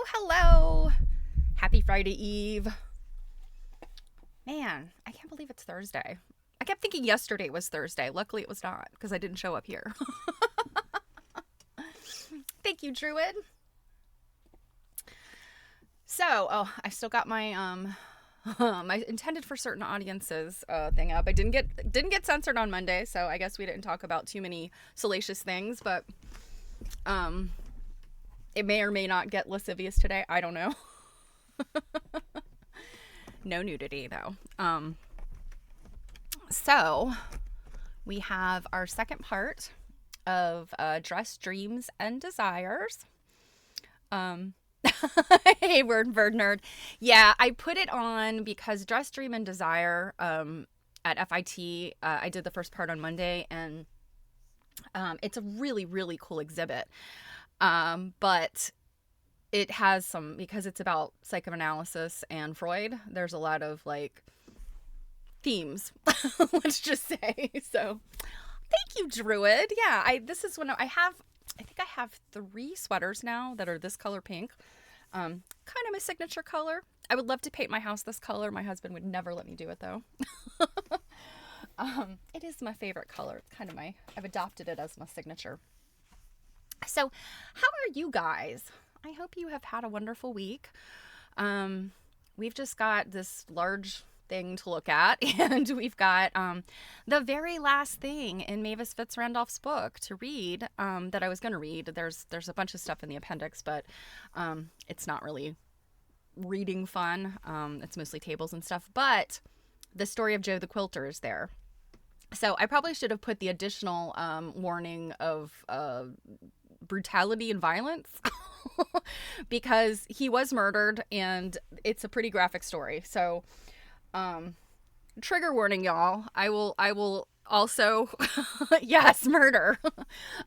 Hello. Happy Friday Eve. Man, I can't believe it's Thursday. I kept thinking yesterday was Thursday. Luckily it was not because I didn't show up here. Thank you, Druid. So, I still got my my intended for certain audiences thing up. I didn't get censored on Monday, so I guess we didn't talk about too many salacious things, but it may or may not get lascivious today. I don't know. No nudity, though. So, we have our second part of Dress, Dreams, and Desires. Hey, word nerd. Yeah, I put it on because Dress, Dream, and Desire at FIT, I did the first part on Monday, and it's a really, really cool exhibit. But it has some, because it's about psychoanalysis and Freud, there's a lot of like themes, let's just say. So thank you, Druid. Yeah, this is when I think I have 3 sweaters now that are this color pink. Kind of my signature color. I would love to paint my house this color. My husband would never let me do it though. It is my favorite color. It's kind of I've adopted it as my signature. So, how are you guys? I hope you have had a wonderful week. We've just got this large thing to look at, and we've got the very last thing in Mavis Fitz-Randolph's book to read that I was going to read. There's a bunch of stuff in the appendix, but it's not really reading fun. It's mostly tables and stuff, but the story of Joe the Quilter is there. So I probably should have put the additional warning of brutality and violence because he was murdered and it's a pretty graphic story. So trigger warning, y'all. I will also yes, murder.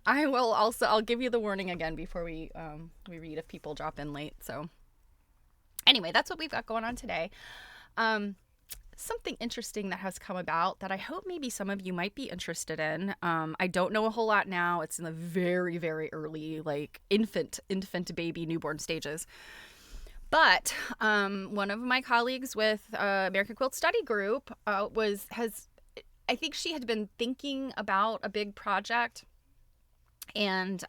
I'll give you the warning again before we read if people drop in late. So anyway, that's what we've got going on today. Something interesting that has come about that I hope maybe some of you might be interested in. I don't know a whole lot now. It's in the very, very early, like infant baby newborn stages. But one of my colleagues with American Quilt Study Group I think she had been thinking about a big project And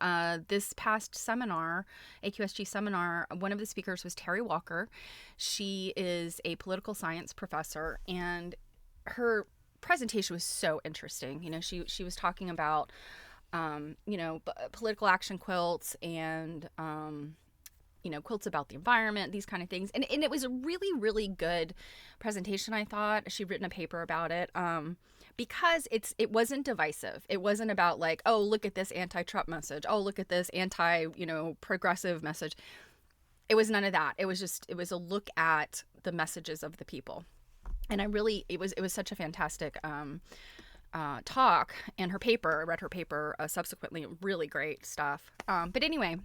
this past seminar, AQSG seminar, one of the speakers was Terry Walker. She is a political science professor, and her presentation was so interesting. She was talking about, political action quilts and, quilts about the environment, these kind of things. And it was a really, really good presentation, I thought. She'd written a paper about it. Because it wasn't divisive. It wasn't about like, oh, look at this anti-Trump message. Oh, look at this progressive message. It was none of that. It was a look at the messages of the people. And it was such a fantastic talk. And her paper, I read her paper subsequently, really great stuff. But anyway,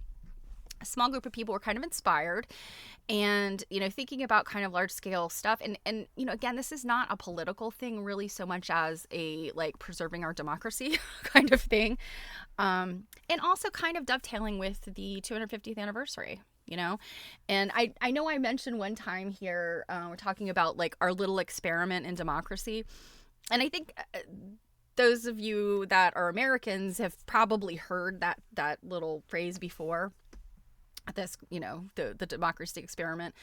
a small group of people were kind of inspired and, thinking about kind of large scale stuff. And, again, this is not a political thing really so much as a like preserving our democracy kind of thing. And also kind of dovetailing with the 250th anniversary, and I know I mentioned one time here, we're talking about like our little experiment in democracy. And I think those of you that are Americans have probably heard that little phrase before. This, the democracy experiment.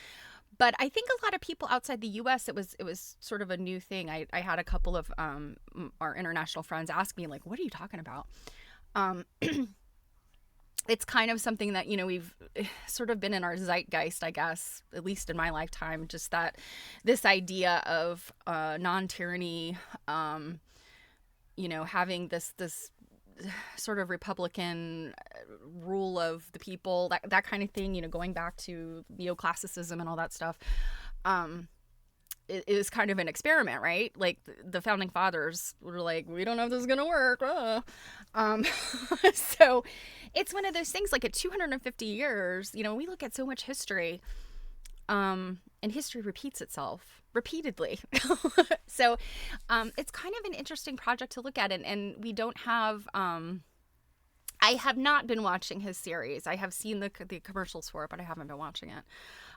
But I think a lot of people outside the U.S., it was sort of a new thing. I had a couple of our international friends ask me, like, what are you talking about? It's kind of something that, we've sort of been in our zeitgeist, I guess, at least in my lifetime, just that this idea of non-tyranny, having this sort of Republican rule of the people, that kind of thing, going back to neoclassicism and all that stuff. It is kind of an experiment, right? Like the founding fathers were like, we don't know if this is going to work. So it's one of those things, like at 250 years, we look at so much history, and history repeats itself repeatedly. So it's kind of an interesting project to look at. And we don't have, I have not been watching his series. I have seen the commercials for it, but I haven't been watching it.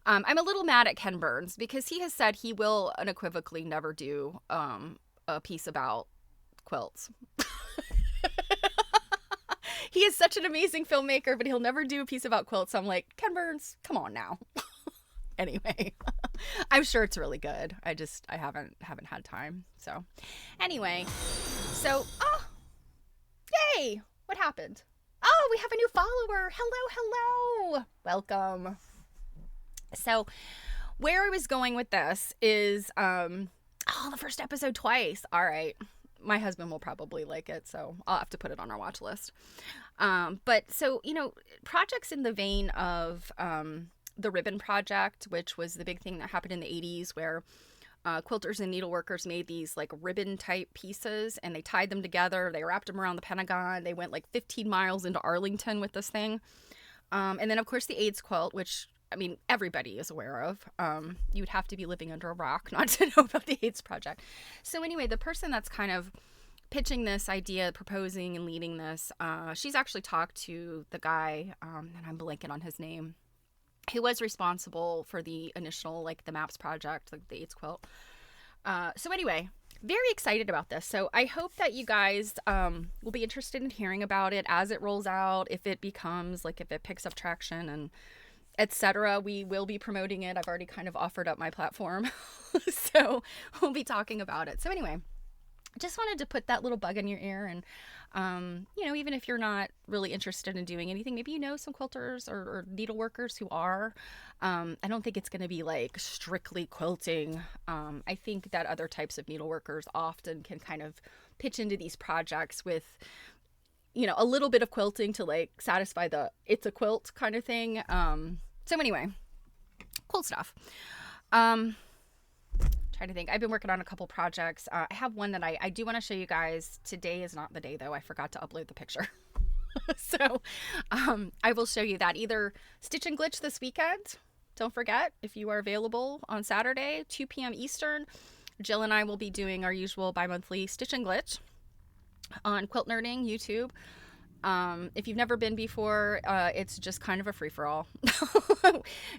I'm a little mad at Ken Burns because he has said he will unequivocally never do a piece about quilts. He is such an amazing filmmaker, but he'll never do a piece about quilts. So I'm like, Ken Burns, come on now. Anyway, I'm sure it's really good. I haven't had time. So anyway, yay! What happened? Oh, we have a new follower. Hello. Welcome. So where I was going with this is, the first episode twice. All right. My husband will probably like it, so I'll have to put it on our watch list. But so, projects in the vein of, the Ribbon Project, which was the big thing that happened in the 80s where quilters and needleworkers made these like ribbon type pieces and they tied them together. They wrapped them around the Pentagon. They went like 15 miles into Arlington with this thing. And then, of course, the AIDS quilt, which, I mean, everybody is aware of. You would have to be living under a rock not to know about the AIDS Project. So anyway, the person that's kind of pitching this idea, proposing and leading this, she's actually talked to the guy, and I'm blanking on his name, who was responsible for the initial, like the MAPS project, like the AIDS quilt. So anyway, very excited about this. So I hope that you guys will be interested in hearing about it as it rolls out, if it picks up traction and etc. We will be promoting it. I've already kind of offered up my platform. So we'll be talking about it. So anyway, just wanted to put that little bug in your ear. And, even if you're not really interested in doing anything, maybe some quilters or needle workers who are. I don't think it's going to be like strictly quilting. I think that other types of needle workers often can kind of pitch into these projects with, a little bit of quilting to like satisfy the it's a quilt kind of thing. So anyway, cool stuff. Trying to think. I've been working on a couple projects. I have one that I do want to show you guys. Today is not the day though. I forgot to upload the picture. So I will show you that either Stitch and Glitch this weekend. Don't forget, if you are available on Saturday, 2 p.m. Eastern, Jill and I will be doing our usual bi-monthly Stitch and Glitch on Quilt Nerding YouTube. If you've never been before, it's just kind of a free-for-all.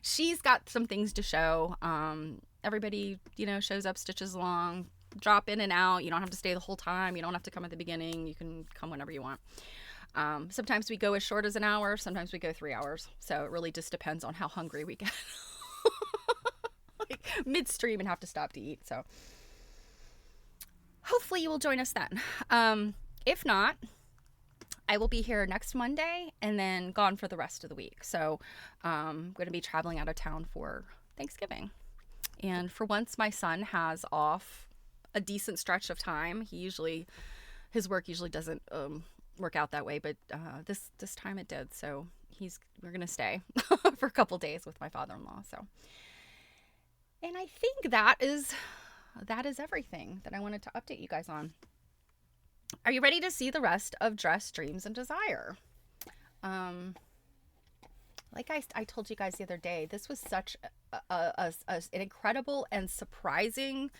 She's got some things to show. Everybody, shows up, stitches along, drop in and out. You don't have to stay the whole time. You don't have to come at the beginning. You can come whenever you want. Sometimes we go as short as an hour, sometimes we go 3 hours. So it really just depends on how hungry we get. Like midstream and have to stop to eat. So hopefully you will join us then. If not, I will be here next Monday and then gone for the rest of the week. So I'm going to be traveling out of town for Thanksgiving. And for once, my son has off a decent stretch of time. His work usually doesn't work out that way, but this time it did. So we're going to stay for a couple days with my father-in-law. So, and I think that is everything that I wanted to update you guys on. Are you ready to see the rest of Dress, Dreams, and Desire? Like I told you guys the other day, this was such an incredible and surprising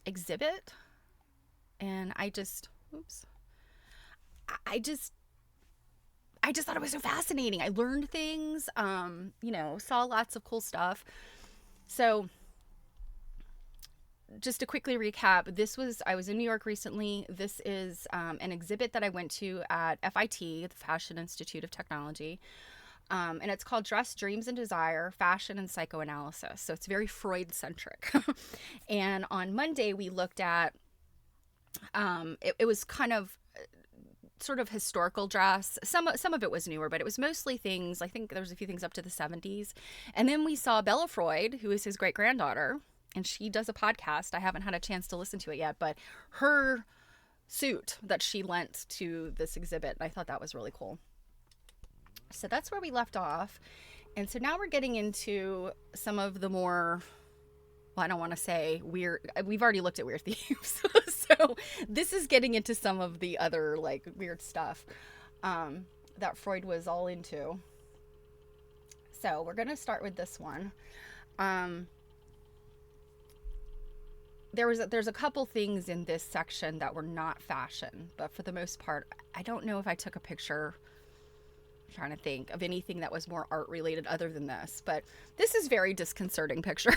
exhibit. And I just thought it was so fascinating. I learned things, saw lots of cool stuff. So just to quickly recap, I was in New York recently. This is an exhibit that I went to at FIT, the Fashion Institute of Technology. And it's called Dress, Dreams, and Desire, Fashion and Psychoanalysis. So it's very Freud-centric. And on Monday, we looked at, it was kind of sort of historical dress. Some of it was newer, but it was mostly things, I think there was a few things up to the 70s. And then we saw Bella Freud, who is his great-granddaughter, and she does a podcast. I haven't had a chance to listen to it yet, but her suit that she lent to this exhibit, I thought that was really cool. So that's where we left off. And so now we're getting into some of the more, well, I don't want to say weird. We've already looked at weird themes. So this is getting into some of the other like weird stuff that Freud was all into. So we're going to start with this one. There's a couple things in this section that were not fashion, but for the most part, I don't know if I took a picture. I'm trying to think of anything that was more art related other than this, but this is very disconcerting picture.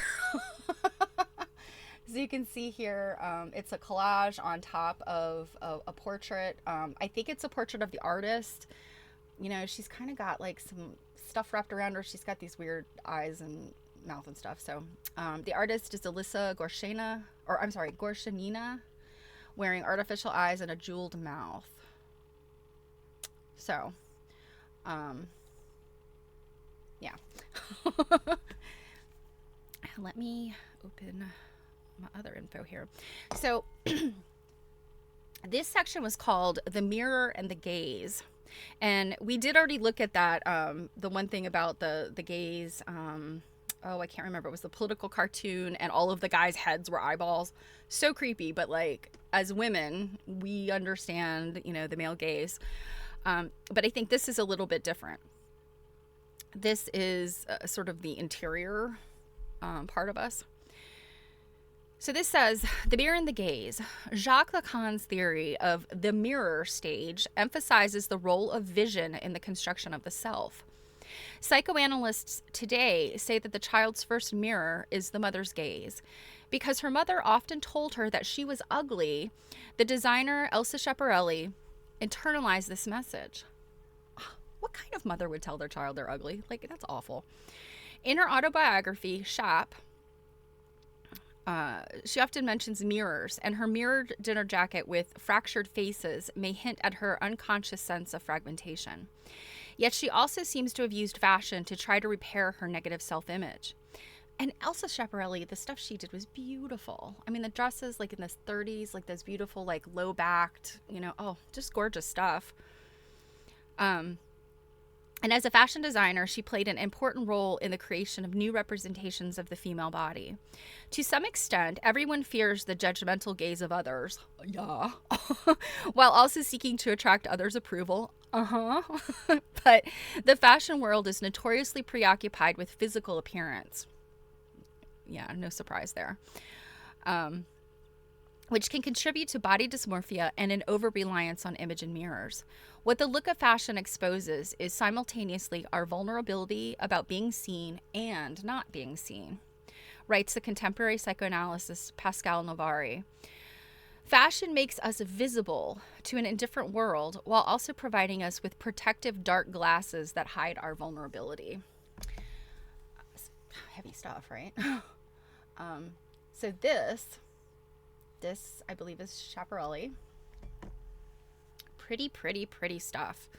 As you can see here, it's a collage on top of a portrait. I think it's a portrait of the artist. You know, she's kind of got like some stuff wrapped around her. She's got these weird eyes and mouth and stuff. So the artist is Alyssa Gorshanina, wearing artificial eyes and a jeweled mouth. So yeah. Let me open my other info here. So this section was called The Mirror and the Gaze. And we did already look at that, the one thing about the gaze, I can't remember. It was the political cartoon and all of the guys' heads were eyeballs. So creepy, but like as women, we understand, the male gaze. But I think this is a little bit different. This is sort of the interior part of us. So this says, The Mirror and the Gaze. Jacques Lacan's theory of the mirror stage emphasizes the role of vision in the construction of the self. Psychoanalysts today say that the child's first mirror is the mother's gaze. Because her mother often told her that she was ugly, the designer Elsa Schiaparelli internalized this message. What kind of mother would tell their child they're ugly? Like, that's awful. In her autobiography, she often mentions mirrors, and her mirrored dinner jacket with fractured faces may hint at her unconscious sense of fragmentation. Yet she also seems to have used fashion to try to repair her negative self-image. And Elsa Schiaparelli, the stuff she did was beautiful. I mean, the dresses, like in the 30s, like those beautiful, like low-backed, just gorgeous stuff. And as a fashion designer, she played an important role in the creation of new representations of the female body. To some extent, everyone fears the judgmental gaze of others, yeah, while also seeking to attract others' approval, but the fashion world is notoriously preoccupied with physical appearance. Yeah, no surprise there. Which can contribute to body dysmorphia and an over-reliance on image and mirrors. What the look of fashion exposes is simultaneously our vulnerability about being seen and not being seen, writes the contemporary psychoanalyst Pascal Novari. Fashion makes us visible to an indifferent world while also providing us with protective dark glasses that hide our vulnerability. Heavy stuff, right? So this I believe is Schiaparelli. Pretty stuff.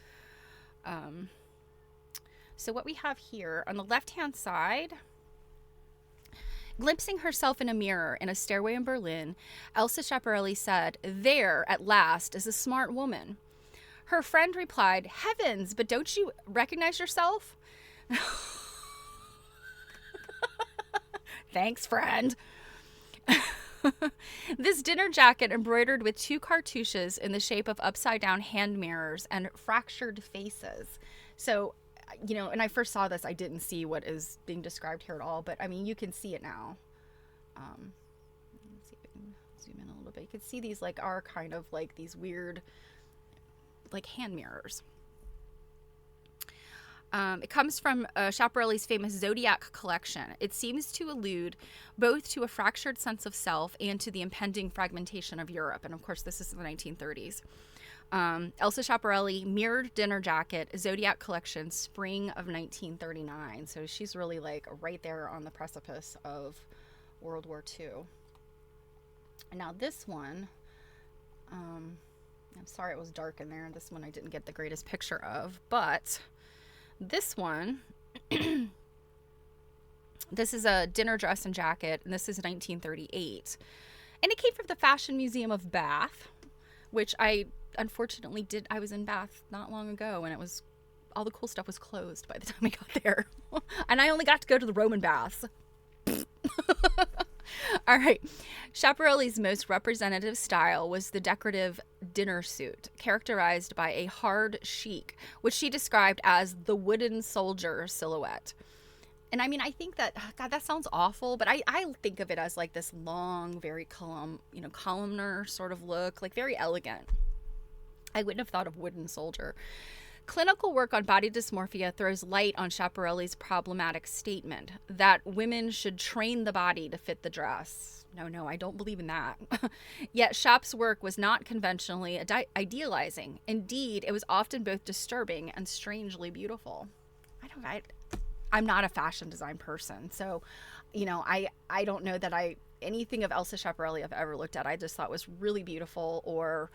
So what we have here on the left-hand side, glimpsing herself in a mirror in a stairway in Berlin, Elsa Schiaparelli said, "There, at last, is a smart woman." Her friend replied, "Heavens, but don't you recognize yourself?" Thanks, friend. This dinner jacket embroidered with 2 cartouches in the shape of upside-down hand mirrors and fractured faces. So, you know, and I first saw this, I didn't see what is being described here at all, but I mean, you can see it now. Let's see if I can zoom in a little bit. You can see these like are kind of like these weird like hand mirrors. It comes from Schiaparelli's famous Zodiac collection. It seems to allude both to a fractured sense of self and to the impending fragmentation of Europe. And of course, this is in the 1930s. Elsa Schiaparelli, mirrored dinner jacket, Zodiac collection, spring of 1939. So she's really like right there on the precipice of World War II. And now this one, I'm sorry it was dark in there. This one I didn't get the greatest picture of, but this one, this is a dinner dress and jacket, and this is 1938. And it came from the Fashion Museum of Bath, which I unfortunately did. I was in Bath not long ago, and it was all the cool stuff was closed by the time I got there. And I only got to go to the Roman baths. All right. Schiaparelli's most representative style was the decorative dinner suit, characterized by a hard chic, which she described as the wooden soldier silhouette. And I mean, I think that, God, that sounds awful, but I think of it as like this long, very columnar sort of look, like very elegant. I wouldn't have thought of wooden soldier. Clinical work on body dysmorphia throws light on Schiaparelli's problematic statement that women should train the body to fit the dress. No, I don't believe in that. Yet Schiap's work was not conventionally idealizing. Indeed, it was often both disturbing and strangely beautiful. I'm not a fashion design person, so, you know, I don't know that anything of Elsa Schiaparelli I've ever looked at I just thought was really beautiful, or,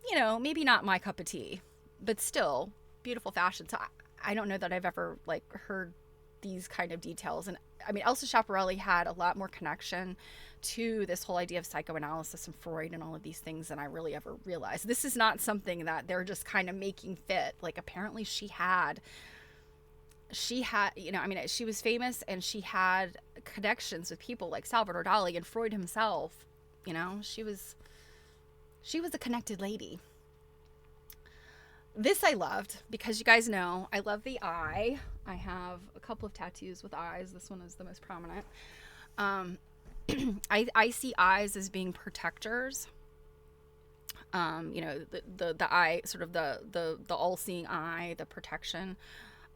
you know, maybe not my cup of tea, but still beautiful fashion. So I don't know that I've ever like heard these kind of details. And I mean, Elsa Schiaparelli had a lot more connection to this whole idea of psychoanalysis and Freud and all of these things than I really ever realized. This is not something that they're just kind of making fit. Like, apparently she had, you know, I mean, she was famous and she had connections with people like Salvador Dali and Freud himself. You know, she was a connected lady. This I loved because you guys know I love the eye. I have a couple of tattoos with eyes. This one is the most prominent. I see eyes as being protectors. You know, the eye, sort of the all-seeing eye, the protection.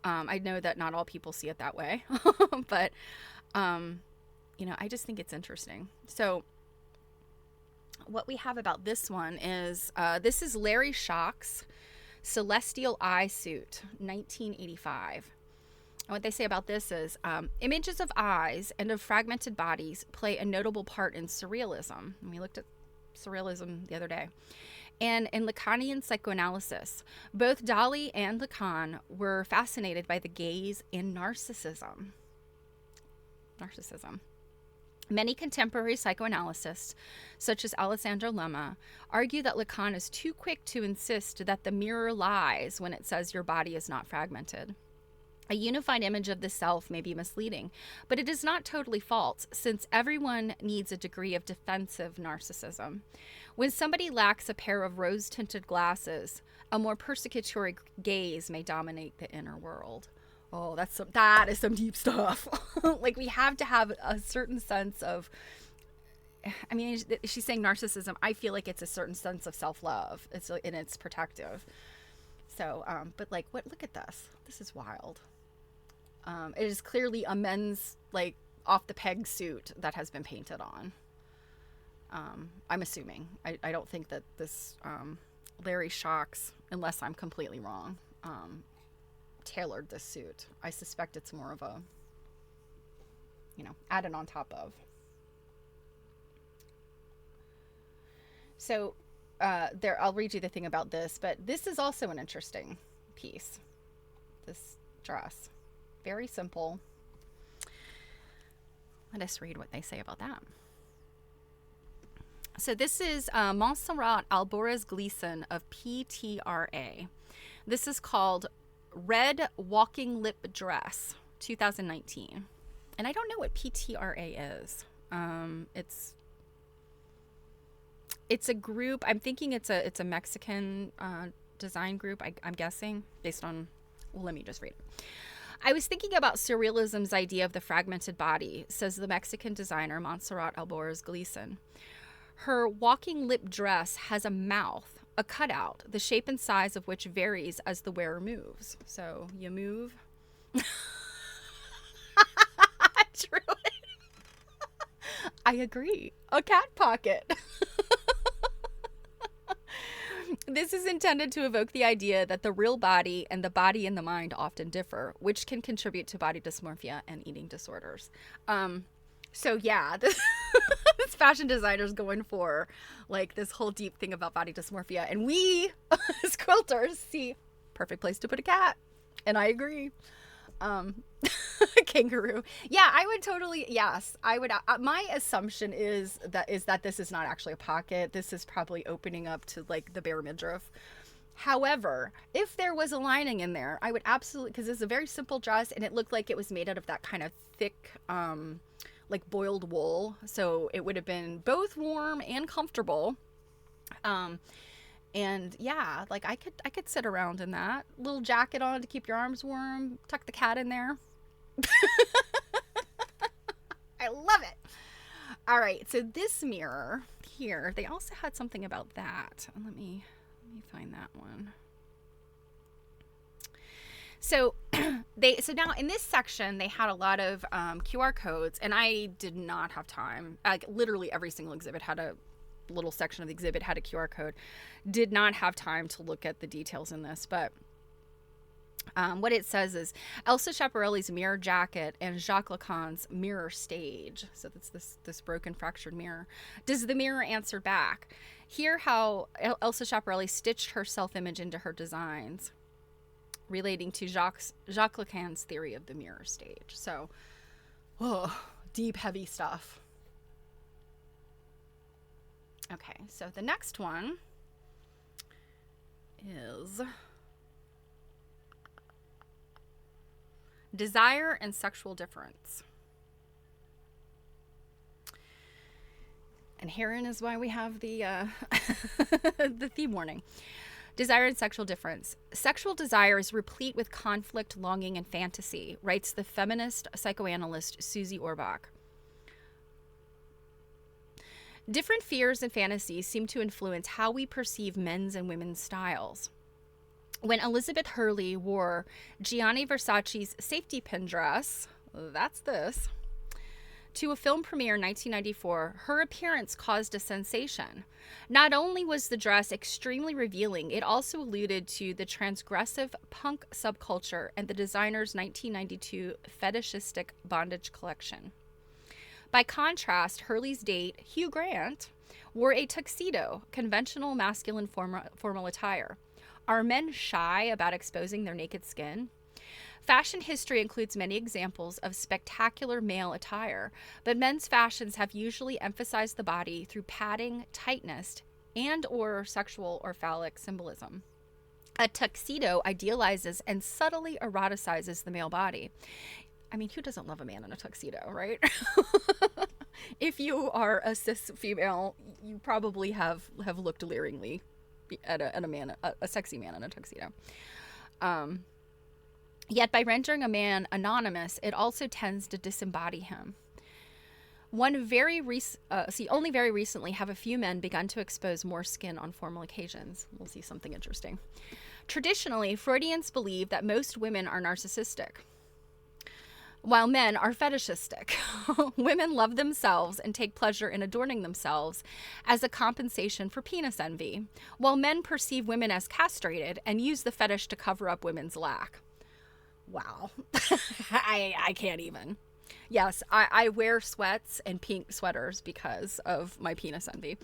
I know that not all people see it that way, but you know, I just think it's interesting. So what we have about this one is this is Larry Schock's Celestial Eye Suit, 1985. And what they say about this is images of eyes and of fragmented bodies play a notable part in surrealism. And we looked at surrealism the other day. And in Lacanian psychoanalysis, both Dali and Lacan were fascinated by the gaze and narcissism. Many contemporary psychoanalysts, such as Alessandro Lemma, argue that Lacan is too quick to insist that the mirror lies when it says your body is not fragmented. A unified image of the self may be misleading, but it is not totally false, since everyone needs a degree of defensive narcissism. When somebody lacks a pair of rose-tinted glasses, a more persecutory gaze may dominate the inner world. Oh, that is some deep stuff. Like, we have to have a certain sense of, I mean, she's saying narcissism. I feel like it's a certain sense of self-love. And it's protective. So, but like, look at this. This is wild. It is clearly a men's, like, off the peg suit that has been painted on. I'm assuming. I don't think that this Larry Shocks, unless I'm completely wrong, tailored this suit. I suspect it's more of a, added on top of. So there, I'll read you the thing about this, but this is also an interesting piece. This dress, very simple. Let us read what they say about that. So this is Montserrat Alborez Gleason of PTRA. This is called Red Walking Lip Dress 2019. And I don't know what PTRA is. It's a group. I'm thinking it's a Mexican design group, I'm guessing, based on, well, let me just read it. I was thinking about surrealism's idea of the fragmented body, says the Mexican designer Montserrat Alborez Gleason. Her walking lip dress has a mouth, a cutout, the shape and size of which varies as the wearer moves. So you move. True. I agree. A cat pocket. This is intended to evoke the idea that the real body and the body and the mind often differ, which can contribute to body dysmorphia and eating disorders. So yeah, this fashion designer's going for like this whole deep thing about body dysmorphia, and we as quilters see perfect place to put a cat, and I agree. Kangaroo. Yeah, I would totally, yes, I would. My assumption is that this is not actually a pocket. This is probably opening up to like the bare midriff. However, if there was a lining in there, I would absolutely, because it's a very simple dress and it looked like it was made out of that kind of thick, like boiled wool. So it would have been both warm and comfortable. And yeah, like I could sit around in that little jacket on to keep your arms warm, tuck the cat in there. I love it. All right, so this mirror here, they also had something about that. Let me find that one. So so now in this section they had a lot of QR codes, and I did not have time. Like literally every single exhibit had a little section of the exhibit had a QR code. Did not have time to look at the details in this, but what it says is Elsa Schiaparelli's mirror jacket and Jacques Lacan's mirror stage. So that's this broken, fractured mirror. Does the mirror answer back? Hear how Elsa Schiaparelli stitched her self-image into her designs, relating to Jacques Lacan's theory of the mirror stage. So, deep, heavy stuff. Okay, so the next one is desire and sexual difference. And herein is why we have the the theme warning. Desire and sexual difference. Sexual desire is replete with conflict, longing, and fantasy, writes the feminist psychoanalyst Susie Orbach. Different fears and fantasies seem to influence how we perceive men's and women's styles. When Elizabeth Hurley wore Gianni Versace's safety pin dress, that's this, to a film premiere in 1994, her appearance caused a sensation. Not only was the dress extremely revealing, it also alluded to the transgressive punk subculture and the designer's 1992 fetishistic bondage collection. By contrast, Hurley's date, Hugh Grant, wore a tuxedo, conventional masculine formal attire. Are men shy about exposing their naked skin? Fashion history includes many examples of spectacular male attire, but men's fashions have usually emphasized the body through padding, tightness, and or sexual or phallic symbolism. A tuxedo idealizes and subtly eroticizes the male body. I mean, who doesn't love a man in a tuxedo, right? If you are a cis female, you probably have looked leeringly at a sexy man in a tuxedo. Yet by rendering a man anonymous, it also tends to disembody him. Only very recently have a few men begun to expose more skin on formal occasions. We'll see something interesting. Traditionally, Freudians believe that most women are narcissistic. while men are fetishistic. Women love themselves and take pleasure in adorning themselves as a compensation for penis envy, while men perceive women as castrated and use the fetish to cover up women's lack. Wow. I can't even. Yes, I wear sweats and pink sweaters because of my penis envy.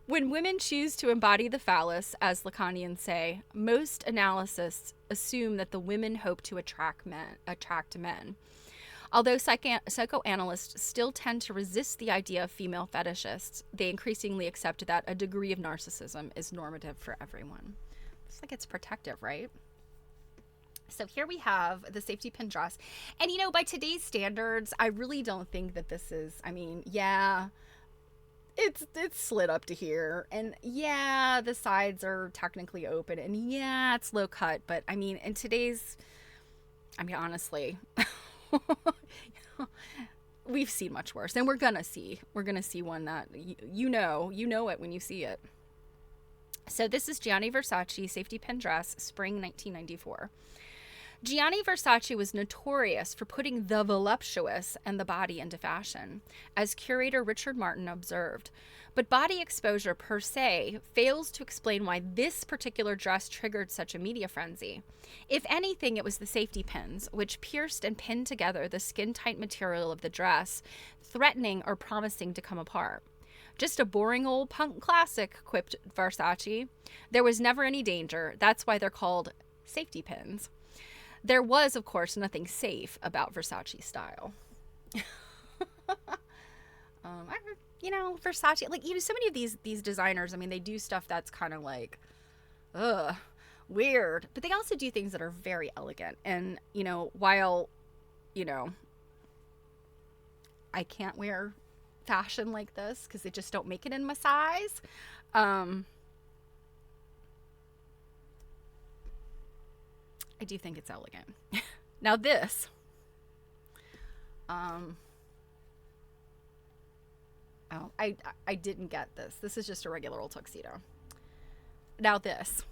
When women choose to embody the phallus, as Lacanians say, most analysts assume that the women hope to attract men. Although psychoanalysts still tend to resist the idea of female fetishists, they increasingly accept that a degree of narcissism is normative for everyone. It's like it's protective, right? So here we have the safety pin dress. And, you know, by today's standards, I really don't think that this is, I mean, yeah, it's slid up to here. And yeah, the sides are technically open. And yeah, it's low cut. But, I mean, in today's, I mean, honestly, we've seen much worse. And we're going to see one that, you know it when you see it. So this is Gianni Versace safety pin dress, spring 1994. Gianni Versace was notorious for putting the voluptuous and the body into fashion, as curator Richard Martin observed. But body exposure per se fails to explain why this particular dress triggered such a media frenzy. If anything, it was the safety pins, which pierced and pinned together the skin-tight material of the dress, threatening or promising to come apart. Just a boring old punk classic, quipped Versace. There was never any danger. That's why they're called safety pins. There was, of course, nothing safe about Versace style. You know, Versace, like, you know, so many of these designers, I mean, they do stuff that's kind of like, weird. But they also do things that are very elegant. And, you know, while, you know, I can't wear fashion like this because they just don't make it in my size. I do think it's elegant. Now this, I didn't get this. This is just a regular old tuxedo. Now this,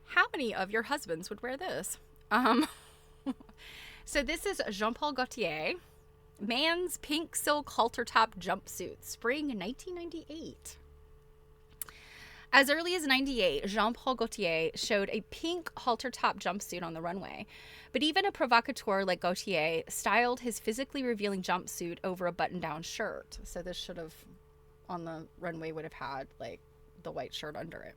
how many of your husbands would wear this? So this is Jean-Paul Gaultier, man's pink silk halter top jumpsuit, spring 1998. As early as 98, Jean-Paul Gaultier showed a pink halter-top jumpsuit on the runway. But even a provocateur like Gaultier styled his physically revealing jumpsuit over a button-down shirt. So this should have, on the runway, would have had, like, the white shirt under it.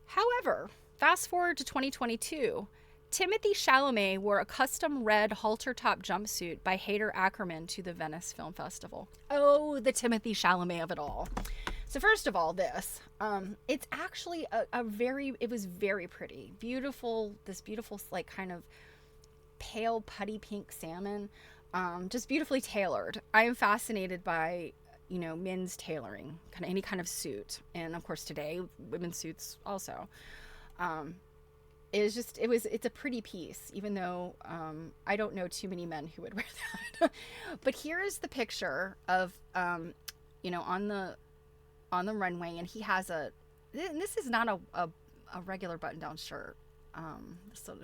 However, fast forward to 2022, Timothée Chalamet wore a custom red halter-top jumpsuit by Haider Ackermann to the Venice Film Festival. Oh, the Timothée Chalamet of it all. So first of all, this, it's actually it was very pretty. Beautiful, this beautiful, like, kind of pale putty pink salmon, just beautifully tailored. I am fascinated by, you know, men's tailoring, kind of any kind of suit. And of course today, women's suits also. It's a pretty piece, even though I don't know too many men who would wear that. But here is the picture of, you know, on the runway, and he has this is not a regular button-down shirt. So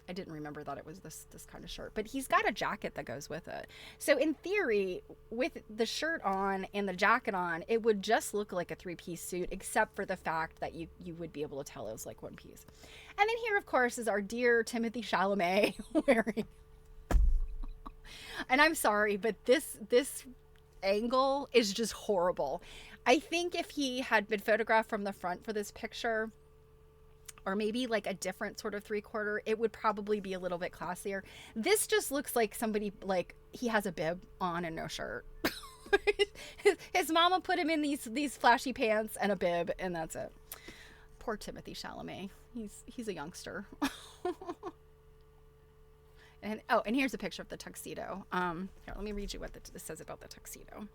I didn't remember that it was this kind of shirt, but he's got a jacket that goes with it. So in theory, with the shirt on and the jacket on, it would just look like a three-piece suit, except for the fact that you would be able to tell it was like one piece. And then here, of course, is our dear Timothée Chalamet wearing, and I'm sorry, but this angle is just horrible. I think if he had been photographed from the front for this picture, or maybe like a different sort of 3/4, it would probably be a little bit classier. This just looks like somebody, like, he has a bib on and no shirt. His mama put him in these flashy pants and a bib, and that's it. Poor Timothée Chalamet. He's a youngster. And here's a picture of the tuxedo. Here, let me read you what this says about the tuxedo.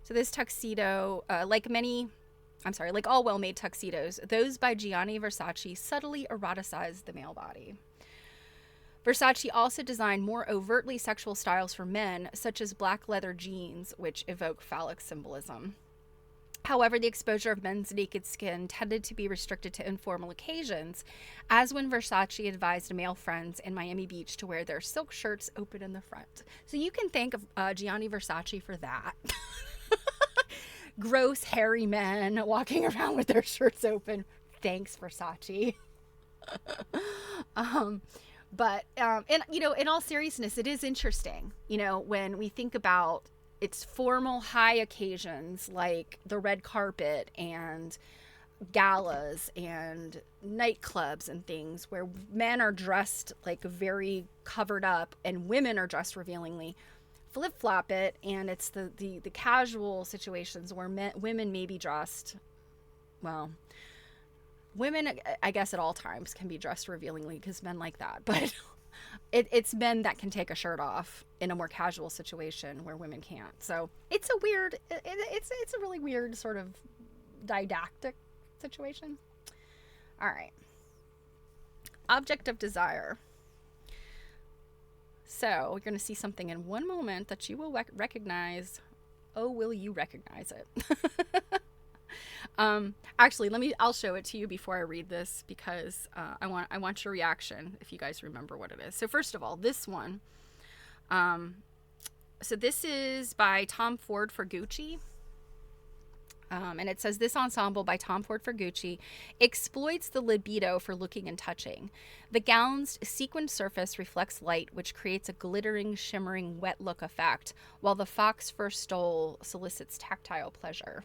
So this tuxedo, like all well-made tuxedos, those by Gianni Versace subtly eroticized the male body. Versace also designed more overtly sexual styles for men, such as black leather jeans, which evoke phallic symbolism. However, the exposure of men's naked skin tended to be restricted to informal occasions, as when Versace advised male friends in Miami Beach to wear their silk shirts open in the front. So you can thank Gianni Versace for that. Gross, hairy men walking around with their shirts open. Thanks, Versace. But in all seriousness, it is interesting, when we think about its formal high occasions like the red carpet and galas and nightclubs and things where men are dressed like very covered up and women are dressed revealingly. Flip-flop it, and it's the casual situations where women may be dressed, well, women, I guess, at all times can be dressed revealingly because men like that, but it's men that can take a shirt off in a more casual situation where women can't. So it's a weird, it's a really weird sort of didactic situation. All right. Object of desire. So we're going to see something in one moment that you will recognize. Oh, will you recognize it? Actually, I'll show it to you before I read this because I want your reaction if you guys remember what it is. So first of all, this one. So this is by Tom Ford for Gucci. And it says, this ensemble by Tom Ford for Gucci exploits the libido for looking and touching. The gown's sequined surface reflects light, which creates a glittering, shimmering, wet look effect, while the fox fur stole solicits tactile pleasure.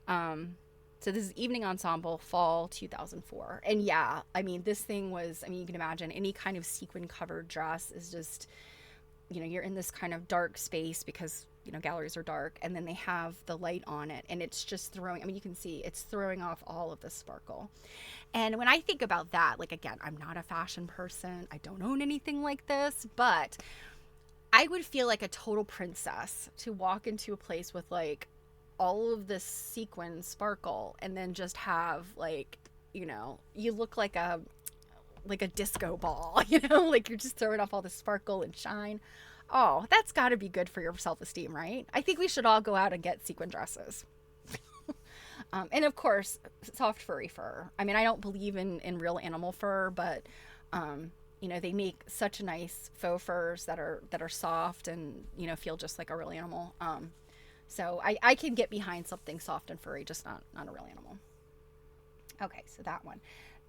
So this is Evening Ensemble, Fall 2004. And yeah, I mean, this thing was, you can imagine any kind of sequin covered dress is just, you're in this kind of dark space because, galleries are dark, and then they have the light on it, and it's just throwing, you can see it's throwing off all of the sparkle. And when I think about that, like, again, I'm not a fashion person. I don't own anything like this, but I would feel like a total princess to walk into a place with like all of this sequin sparkle and then just have like, you look like a disco ball, like you're just throwing off all the sparkle and shine. Oh, that's got to be good for your self-esteem, right? I think we should all go out and get sequin dresses. And of course, soft furry fur. I don't believe in real animal fur, but they make such nice faux furs that are soft and feel just like a real animal. So I can get behind something soft and furry, just not a real animal. Okay, so that one.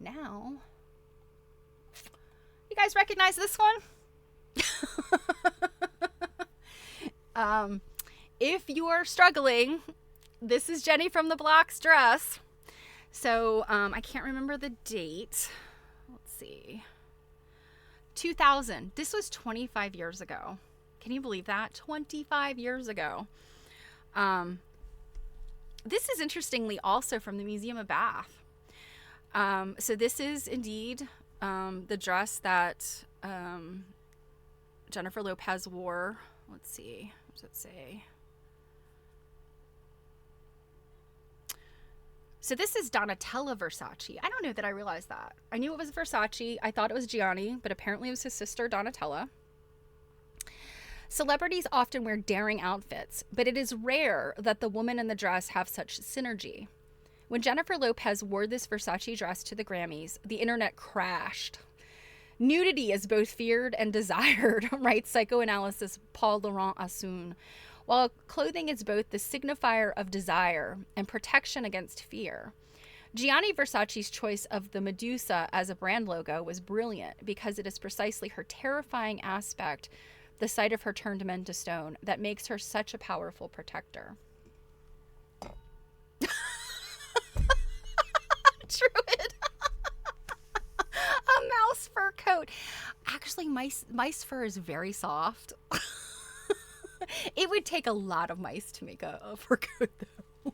Now, you guys recognize this one? If you are struggling, this is Jenny from the Block's dress. So I can't remember the date. Let's see. 2000. This was 25 years ago. Can you believe that? 25 years ago. This is interestingly also from the Museum of Bath. So this is indeed the dress that Jennifer Lopez wore. Let's see. What does it say? So this is Donatella Versace. I don't know that I realized that. I knew it was Versace. I thought it was Gianni, but apparently it was his sister, Donatella. Celebrities often wear daring outfits, but it is rare that the woman in the dress have such synergy. When Jennifer Lopez wore this Versace dress to the Grammys, the internet crashed. Nudity is both feared and desired, writes psychoanalyst Paul Laurent Assoun, while clothing is both the signifier of desire and protection against fear. Gianni Versace's choice of the Medusa as a brand logo was brilliant because it is precisely her terrifying aspect, the sight of her turned men to stone, that makes her such a powerful protector. Druid. A mouse fur coat. Actually, mice fur is very soft. It would take a lot of mice to make a fur coat, though.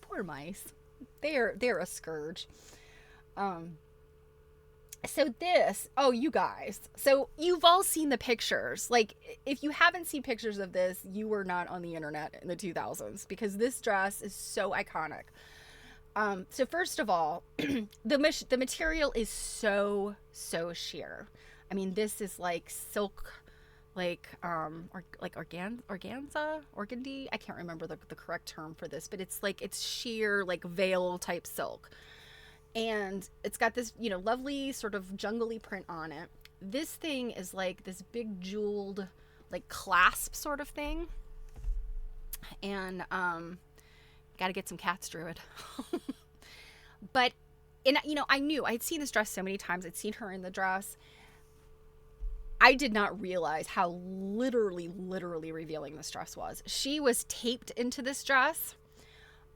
Poor mice. They're a scourge. So this, you guys. So you've all seen the pictures. Like, if you haven't seen pictures of this, you were not on the internet in the 2000s because this dress is so iconic. So first of all, the material is so sheer. This is like silk, organdy. I can't remember the correct term for this, but it's like it's sheer like veil type silk, and it's got this lovely sort of jungly print on it. This thing is like this big jeweled like clasp sort of thing, and got to get some cats druid. But I knew I'd seen this dress so many times. I'd seen her in the dress. I did not realize how literally revealing this dress was. She was taped into this dress.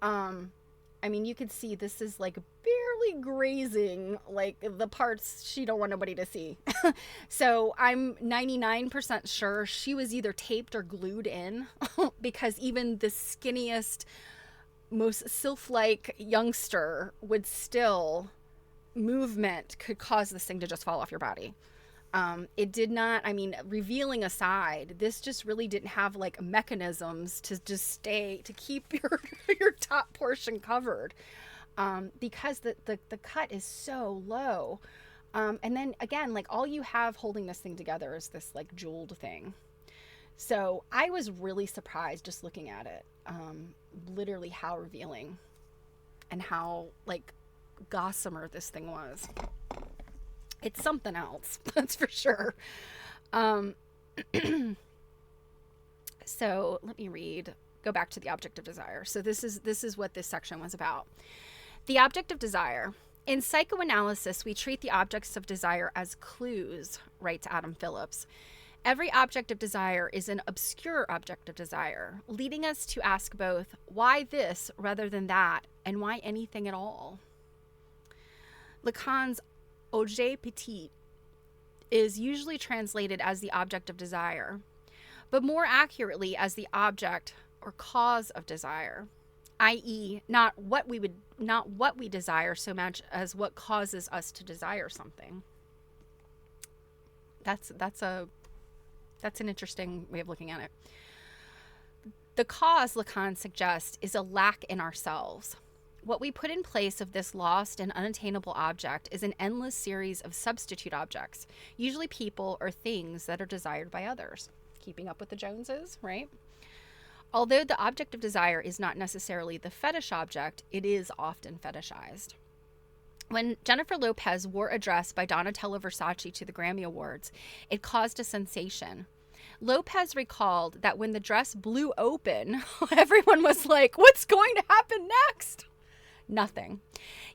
I mean, you could see this is like barely grazing like the parts she don't want nobody to see. So I'm 99% sure she was either taped or glued in because even the skinniest, most sylph-like youngster would still, movement could cause this thing to just fall off your body. It did not, I mean, revealing aside, this just really didn't have like mechanisms to just to keep your top portion covered, because the cut is so low. And then again, like all you have holding this thing together is this like jeweled thing. So I was really surprised just looking at it, literally how revealing and how like gossamer this thing was. It's something else, that's for sure. So let me go back to the object of desire. So this is what this section was about. The object of desire. In psychoanalysis, we treat the objects of desire as clues, writes Adam Phillips. Every object of desire is an obscure object of desire, leading us to ask both why this rather than that, and why anything at all. Lacan's objet petit is usually translated as the object of desire, but more accurately as the object or cause of desire, i.e., not what we desire so much as what causes us to desire something. That's an interesting way of looking at it. The cause, Lacan suggests, is a lack in ourselves. What we put in place of this lost and unattainable object is an endless series of substitute objects, usually people or things that are desired by others. Keeping up with the Joneses, right? Although the object of desire is not necessarily the fetish object, it is often fetishized. When Jennifer Lopez wore a dress by Donatella Versace to the Grammy Awards, it caused a sensation. Lopez recalled that when the dress blew open, everyone was like, "What's going to happen next?" Nothing.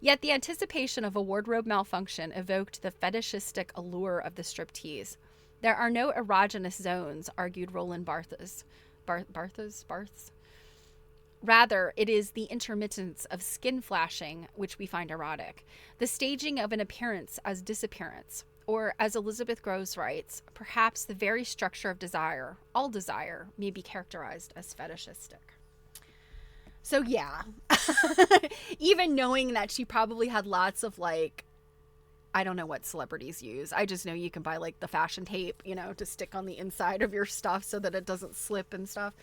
Yet the anticipation of a wardrobe malfunction evoked the fetishistic allure of the striptease. There are no erogenous zones, argued Roland Barthes. Rather, it is the intermittence of skin flashing which we find erotic, the staging of an appearance as disappearance, or, as Elizabeth Groves writes, perhaps the very structure of desire, all desire, may be characterized as fetishistic. So yeah, even knowing that she probably had lots of like, I don't know what celebrities use. I just know you can buy like the fashion tape, to stick on the inside of your stuff so that it doesn't slip and stuff.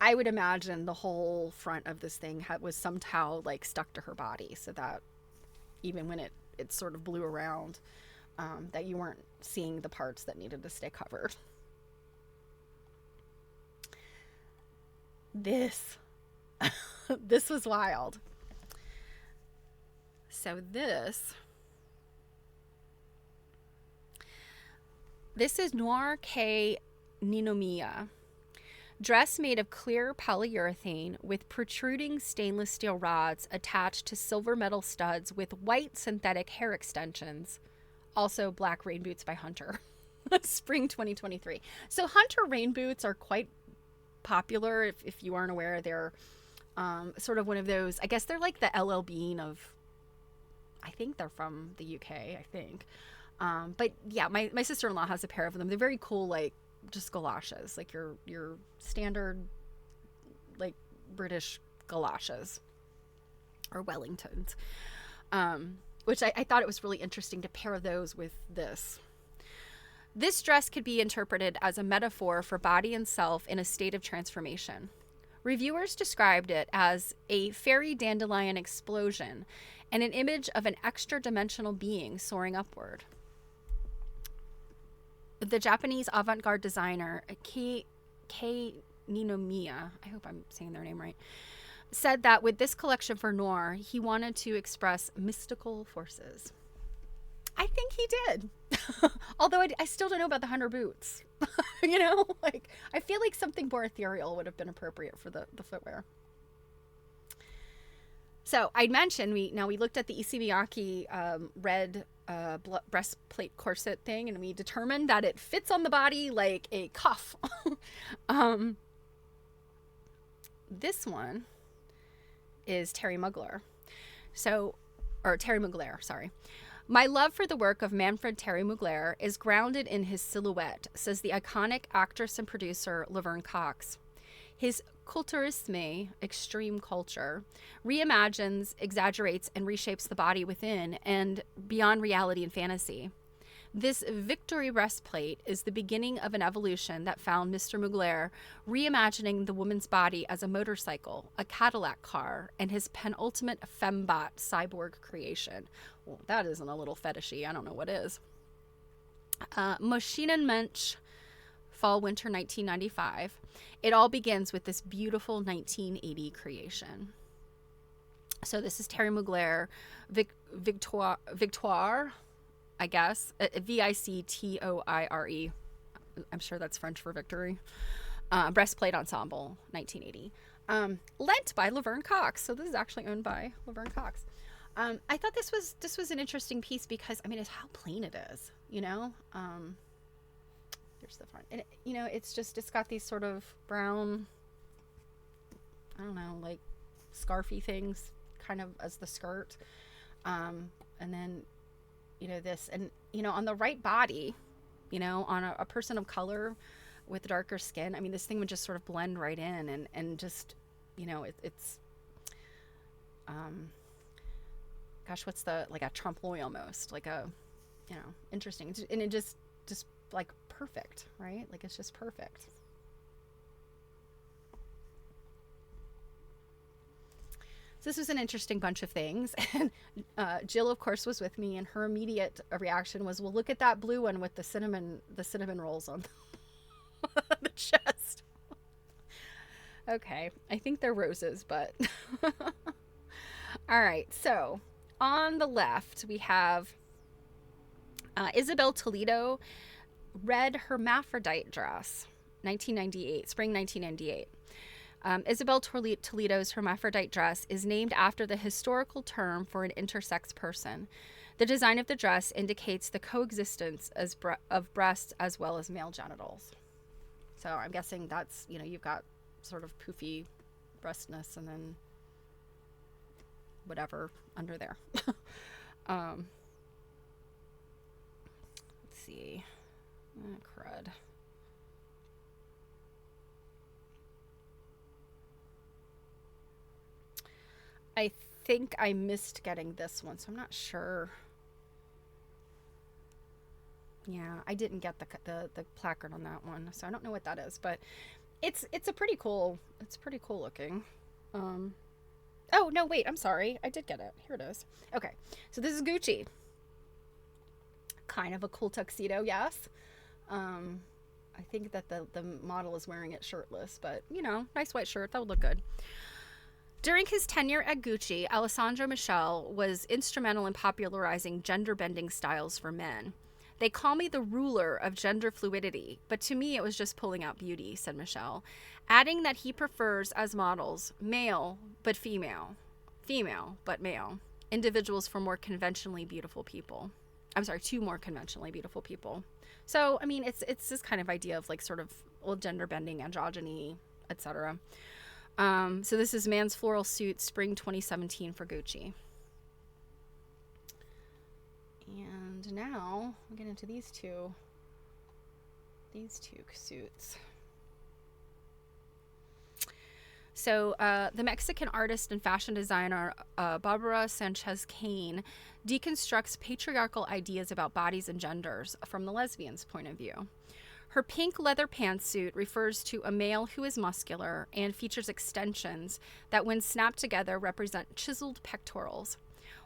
I would imagine the whole front of this thing was somehow like stuck to her body so that even when it sort of blew around, that you weren't seeing the parts that needed to stay covered. This was wild. So this is Noir K Ninomiya. Dress made of clear polyurethane with protruding stainless steel rods attached to silver metal studs with white synthetic hair extensions. Also black rain boots by Hunter. Spring 2023. So Hunter rain boots are quite popular. If you aren't aware, they're sort of one of those, I guess they're like the LL Bean of, I think they're from the UK, I think. But yeah, my sister-in-law has a pair of them. They're very cool, like just galoshes, like your standard like British galoshes or Wellingtons, which I thought it was really interesting to pair those with this. This dress could be interpreted as a metaphor for body and self in a state of transformation. Reviewers described it as a fairy dandelion explosion and an image of an extra-dimensional being soaring upward. the Japanese avant-garde designer Kei Ninomiya, I hope I'm saying their name right, said that with this collection for Noir, he wanted to express mystical forces. I think he did. Although I still don't know about the hunter boots. You know, like, I feel like something more ethereal would have been appropriate for the footwear. So I mentioned we looked at the Issey Miyake red breastplate corset thing, and we determined that it fits on the body like a cuff. This one is Terry Mugler. Terry Mugler, sorry. My love for the work of Manfred Terry Mugler is grounded in his silhouette, says the iconic actress and producer Laverne Cox. His culturisme, extreme culture, reimagines, exaggerates, and reshapes the body within and beyond reality and fantasy. This Victory breastplate is the beginning of an evolution that found Mr. Mugler reimagining the woman's body as a motorcycle, a Cadillac car, and his penultimate fembot cyborg creation. Well, that isn't a little fetishy. I don't know what is. Maschinenmensch, fall winter 1995. It all begins with this beautiful 1980 creation. So this is Terry Mugler, Victoire, I guess, Victoire. I'm sure that's French for victory. Breastplate ensemble, 1980. Lent by Laverne Cox. So this is actually owned by Laverne Cox. I thought this was an interesting piece because, I mean, it's how plain it is, you know. Here's the front, and it's got these sort of brown, I don't know, like scarfy things, kind of as the skirt, and then this, and on the right body, on a person of color with darker skin, I mean, this thing would just sort of blend right in, and just it's gosh, what's like a trompe l'oeil almost, like a interesting, and it just like perfect, right? Like, it's just perfect. So this was an interesting bunch of things. And Jill, of course, was with me, and her immediate reaction was, well, look at that blue one with the cinnamon rolls on the chest. Okay, I think they're roses, but all right. So on the left, we have Isabel Toledo red hermaphrodite dress, 1998, spring 1998. Isabel Toledo's hermaphrodite dress is named after the historical term for an intersex person. The design of the dress indicates the coexistence of breasts as well as male genitals. So I'm guessing that's, you've got sort of poofy breastness and then whatever under there. Let's see. Crud. I think I missed getting this one, so I'm not sure. Yeah, I didn't get the placard on that one, so I don't know what that is, but it's pretty cool looking. Oh no, wait, I'm sorry, I did get it. Here it is. Okay, so this is Gucci. Kind of a cool tuxedo, yes. I think that the model is wearing it shirtless, but nice white shirt, that would look good. During his tenure at Gucci, Alessandro Michele was instrumental in popularizing gender-bending styles for men. They call me the ruler of gender fluidity, but to me it was just pulling out beauty, said Michele, adding that he prefers as models male but female, female but male, individuals for more conventionally beautiful people. I'm sorry, two more conventionally beautiful people. So, I mean, it's this kind of idea of like sort of gender bending, androgyny, etc. So this is Man's Floral Suit, spring 2017 for Gucci. And now we'll get into these two suits. So the Mexican artist and fashion designer Barbara Sanchez Kane deconstructs patriarchal ideas about bodies and genders from the lesbian's point of view. Her pink leather pantsuit refers to a male who is muscular and features extensions that, when snapped together, represent chiseled pectorals,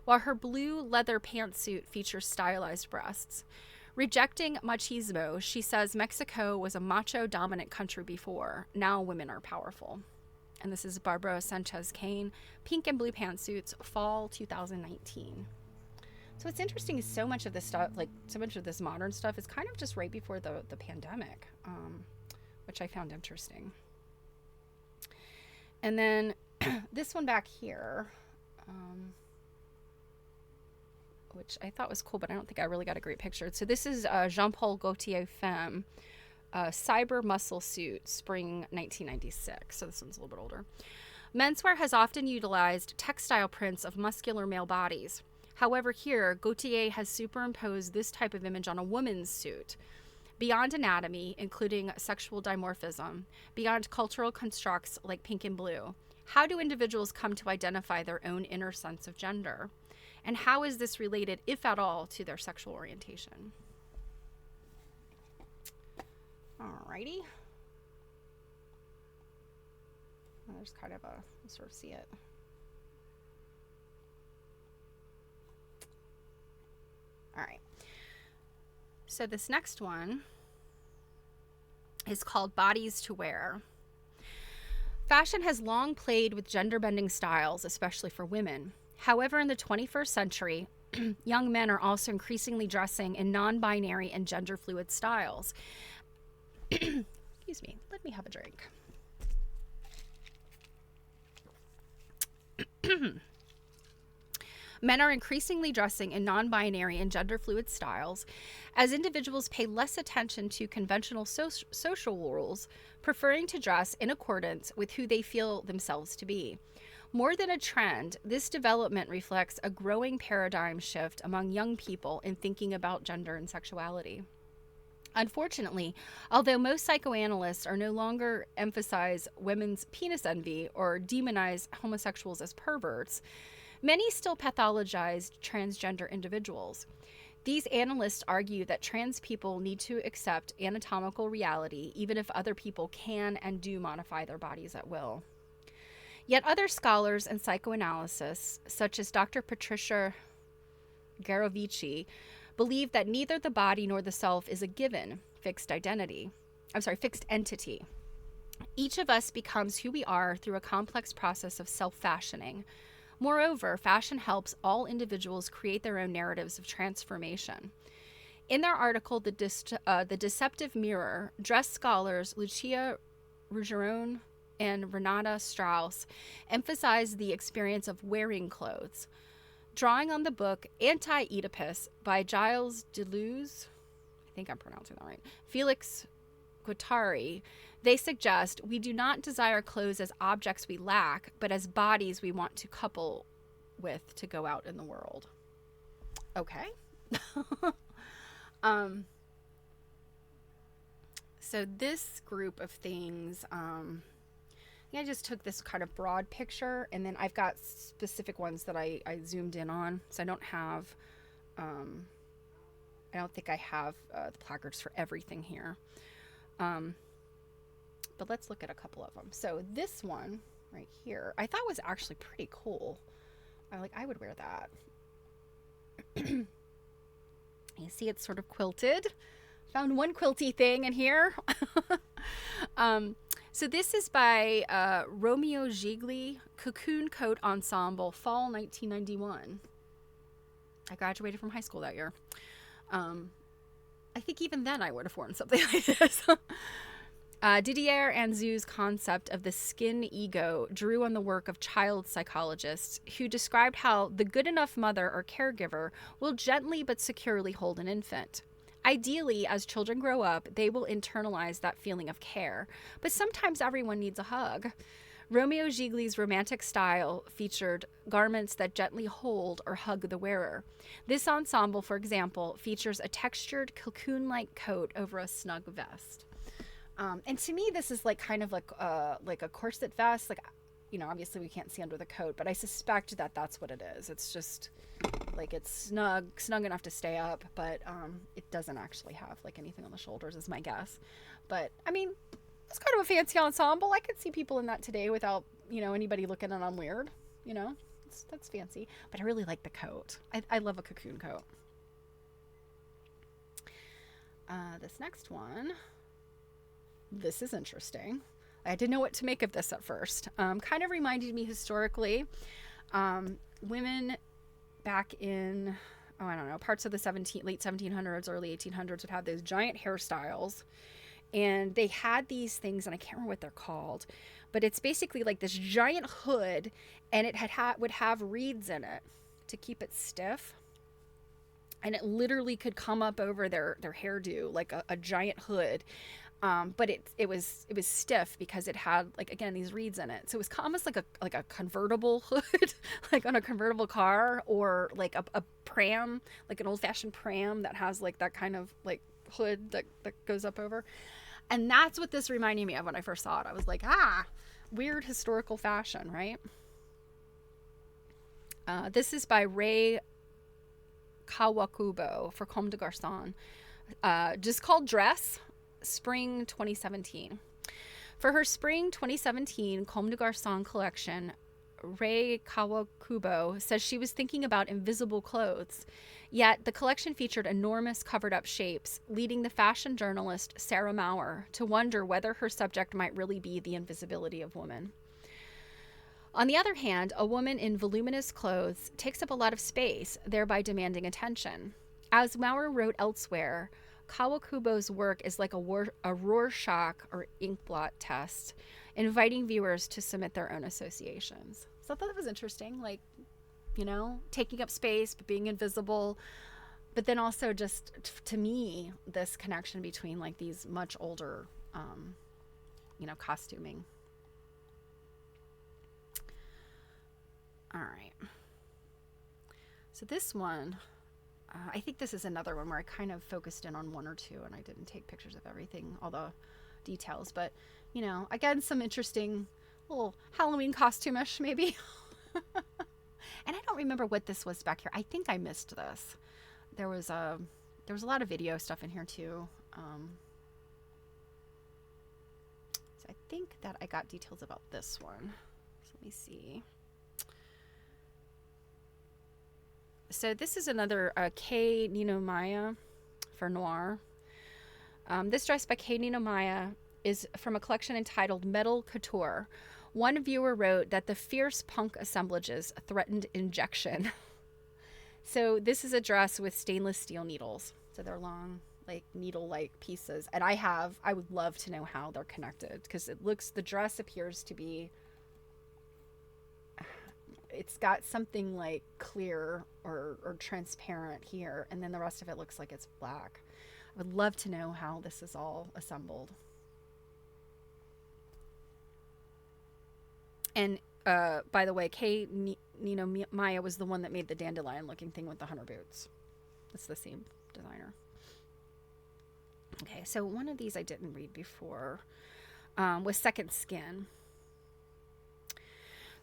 while her blue leather pantsuit features stylized breasts. Rejecting machismo, she says Mexico was a macho-dominant country before. Now women are powerful. And this is Barbara Sanchez Kane, Pink and Blue Pantsuits, Fall 2019. So what's interesting is so much of this stuff, like so much of this modern stuff, is kind of just right before the pandemic, which I found interesting. And then this one back here, which I thought was cool, but I don't think I really got a great picture. So this is Jean-Paul Gaultier Femme, Cyber Muscle Suit, Spring 1996. So this one's a little bit older. Menswear has often utilized textile prints of muscular male bodies. However, here, Gaultier has superimposed this type of image on a woman's suit. Beyond anatomy, including sexual dimorphism, beyond cultural constructs like pink and blue, how do individuals come to identify their own inner sense of gender? And how is this related, if at all, to their sexual orientation? Alrighty. There's kind of you sort of see it. All right. So this next one is called Bodies to Wear. Fashion has long played with gender-bending styles, especially for women. However, in the 21st century, young men are also increasingly dressing in non-binary and gender-fluid styles. Excuse me. Let me have a drink. Men are increasingly dressing in non-binary and gender-fluid styles as individuals pay less attention to conventional social rules, preferring to dress in accordance with who they feel themselves to be. More than a trend, this development reflects a growing paradigm shift among young people in thinking about gender and sexuality. Unfortunately, although most psychoanalysts are no longer emphasize women's penis envy or demonize homosexuals as perverts, many still pathologize transgender individuals. These analysts argue that trans people need to accept anatomical reality, even if other people can and do modify their bodies at will. Yet other scholars in psychoanalysis, such as Dr. Patricia Garovici, believe that neither the body nor the self is a given, fixed entity. Each of us becomes who we are through a complex process of self-fashioning. Moreover, fashion helps all individuals create their own narratives of transformation. In their article, The Deceptive Mirror, dress scholars Lucia Rougeron and Renata Strauss emphasize the experience of wearing clothes. Drawing on the book Anti-Oedipus by Gilles Deleuze, I think I'm pronouncing that right, Felix Guattari, they suggest we do not desire clothes as objects we lack, but as bodies we want to couple with to go out in the world. Okay. So this group of things, I just took this kind of broad picture, and then I've got specific ones that I zoomed in on. So I don't have, I don't think I have the placards for everything here. But let's look at a couple of them. So this one right here, I thought was actually pretty cool. I would wear that. You see, it's sort of quilted. Found one quilty thing in here. So this is by Romeo Gigli, Cocoon Coat Ensemble, Fall 1991. I graduated from high school that year. I think even then I would have worn something like this. Didier Anzou's concept of the skin ego drew on the work of child psychologists who described how the good enough mother or caregiver will gently but securely hold an infant. Ideally, as children grow up, they will internalize that feeling of care, but sometimes everyone needs a hug. Romeo Gigli's romantic style featured garments that gently hold or hug the wearer. This ensemble, for example, features a textured cocoon-like coat over a snug vest. And to me, this is kind of like a corset vest. Obviously we can't see under the coat, but I suspect that that's what it is. It's just it's snug enough to stay up, but it doesn't actually have anything on the shoulders is my guess. But I mean, it's kind of a fancy ensemble. I could see people in that today without, anybody looking at them weird, that's fancy, but I really like the coat. I love a cocoon coat. This next one, this is interesting. I didn't know what to make of this at first. Kind of reminded me historically, women back in, oh, I don't know, parts of the late 1700s, early 1800s would have those giant hairstyles. And they had these things, and I can't remember what they're called, but it's basically like this giant hood, and it would have reeds in it to keep it stiff. And it literally could come up over their hairdo like a giant hood. But it was stiff because it had, like, again, these reeds in it. So it was almost like a convertible hood, like on a convertible car, or like a pram, like an old fashioned pram that has like that kind of like hood that goes up over. And that's what this reminded me of when I first saw it. I was like, weird historical fashion, right? This is by Ray Kawakubo for Comme des Garçons. Just called Dress, Spring 2017. For her Spring 2017 Comme des Garçons collection, Ray Kawakubo says she was thinking about invisible clothes, yet the collection featured enormous covered-up shapes, leading the fashion journalist Sarah Maurer to wonder whether her subject might really be the invisibility of woman. On the other hand, a woman in voluminous clothes takes up a lot of space, thereby demanding attention. As Maurer wrote elsewhere, Kawakubo's work is like a Rorschach or inkblot test, inviting viewers to submit their own associations. So I thought that was interesting, like, you know, taking up space, but being invisible. But then also just, to me, this connection between like these much older, costuming. All right. So this one, I think this is another one where I kind of focused in on one or two and I didn't take pictures of everything, all the details. But, you know, again, some interesting little Halloween costume-ish maybe. And I don't remember what this was back here. I think I missed this. There was a lot of video stuff in here too. So I think that I got details about this one. So let me see. So this is another Kei Ninomiya for Noir. This dress by Kei Ninomiya is from a collection entitled Metal Couture. One viewer wrote that the fierce punk assemblages threatened injection. So this is a dress with stainless steel needles. So they're long, like needle-like pieces. And I would love to know how they're connected, because the dress appears to be, it's got something like clear or transparent here, and then the rest of it looks like it's black. I would love to know how this is all assembled. And by the way, Kei Ninomiya was the one that made the dandelion looking thing with the hunter boots. It's the same designer. Okay, so one of these I didn't read before was Second Skin.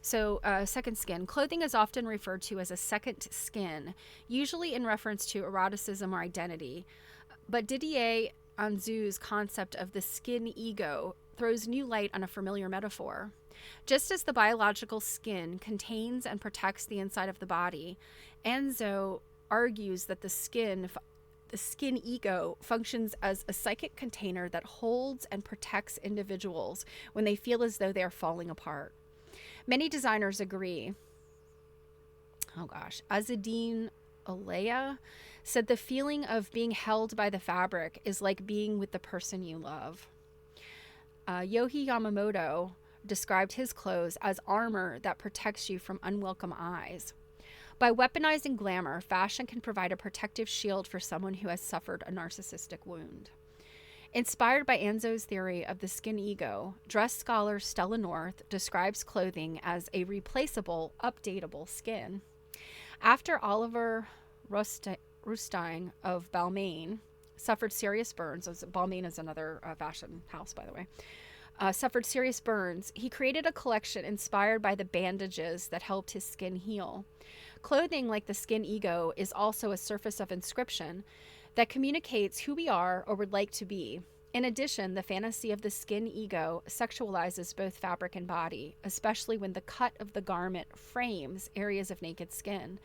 So, second skin. Clothing is often referred to as a second skin, usually in reference to eroticism or identity. But Didier Anzou's concept of the skin ego throws new light on a familiar metaphor. Just as the biological skin contains and protects the inside of the body, Anzou argues that the skin ego functions as a psychic container that holds and protects individuals when they feel as though they are falling apart. Many designers agree. Oh gosh. Azadine Alea said the feeling of being held by the fabric is like being with the person you love. Yohei Yamamoto described his clothes as armor that protects you from unwelcome eyes. By weaponizing glamour, fashion can provide a protective shield for someone who has suffered a narcissistic wound. Inspired by Anzou's theory of the skin ego, dress scholar Stella North describes clothing as a replaceable, updatable skin. After Oliver Rousteing of Balmain suffered serious burns, Balmain is another fashion house, by the way, suffered serious burns, he created a collection inspired by the bandages that helped his skin heal. Clothing like the skin ego is also a surface of inscription that communicates who we are or would like to be. In addition, the fantasy of the skin ego sexualizes both fabric and body, especially when the cut of the garment frames areas of naked skin.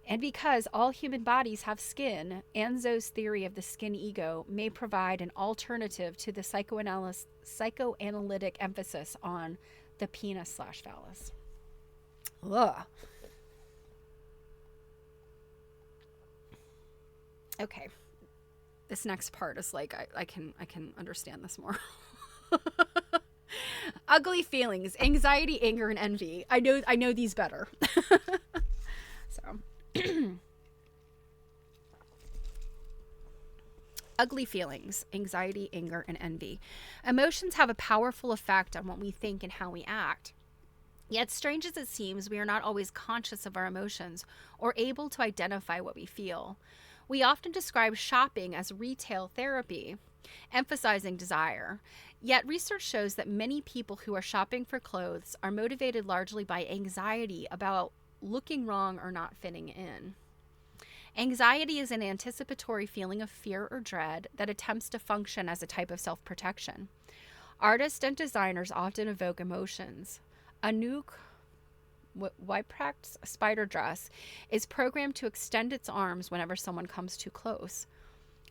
And because all human bodies have skin, Anzo's theory of the skin ego may provide an alternative to the psychoanalytic emphasis on the penis/phallus. Ugh. Okay. This next part is like I can understand this more. Ugly feelings, anxiety, anger, and envy. I know these better. So ugly feelings, anxiety, anger, and envy. Emotions have a powerful effect on what we think and how we act. Yet, strange as it seems, we are not always conscious of our emotions or able to identify what we feel. We often describe shopping as retail therapy, emphasizing desire. Yet research shows that many people who are shopping for clothes are motivated largely by anxiety about looking wrong or not fitting in. Anxiety is an anticipatory feeling of fear or dread that attempts to function as a type of self-protection. Artists and designers often evoke emotions. Anouk Wyprecht's spider dress is programmed to extend its arms whenever someone comes too close.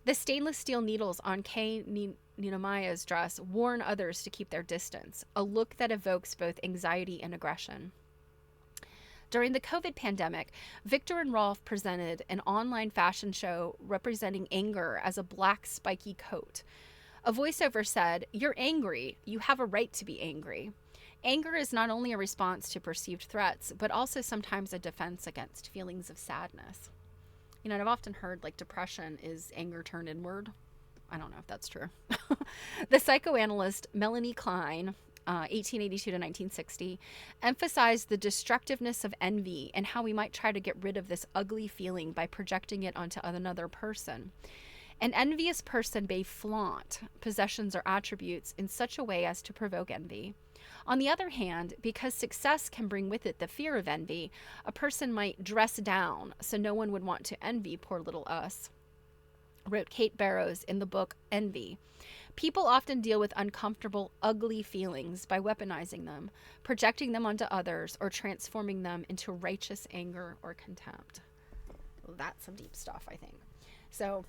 The stainless steel needles on Kei Ninomiya's dress warn others to keep their distance, a look that evokes both anxiety and aggression. During the COVID pandemic, Viktor and Rolf presented an online fashion show representing anger as a black spiky coat. A voiceover said, "You're angry. You have a right to be angry." Anger is not only a response to perceived threats, but also sometimes a defense against feelings of sadness. You know, and I've often heard like depression is anger turned inward. I don't know if that's true. The psychoanalyst Melanie Klein, 1882 to 1960, emphasized the destructiveness of envy and how we might try to get rid of this ugly feeling by projecting it onto another person. An envious person may flaunt possessions or attributes in such a way as to provoke envy. On the other hand, because success can bring with it the fear of envy, a person might dress down so no one would want to envy poor little us, wrote Kate Barrows in the book Envy. People often deal with uncomfortable, ugly feelings by weaponizing them, projecting them onto others, or transforming them into righteous anger or contempt. Well, that's some deep stuff, I think. So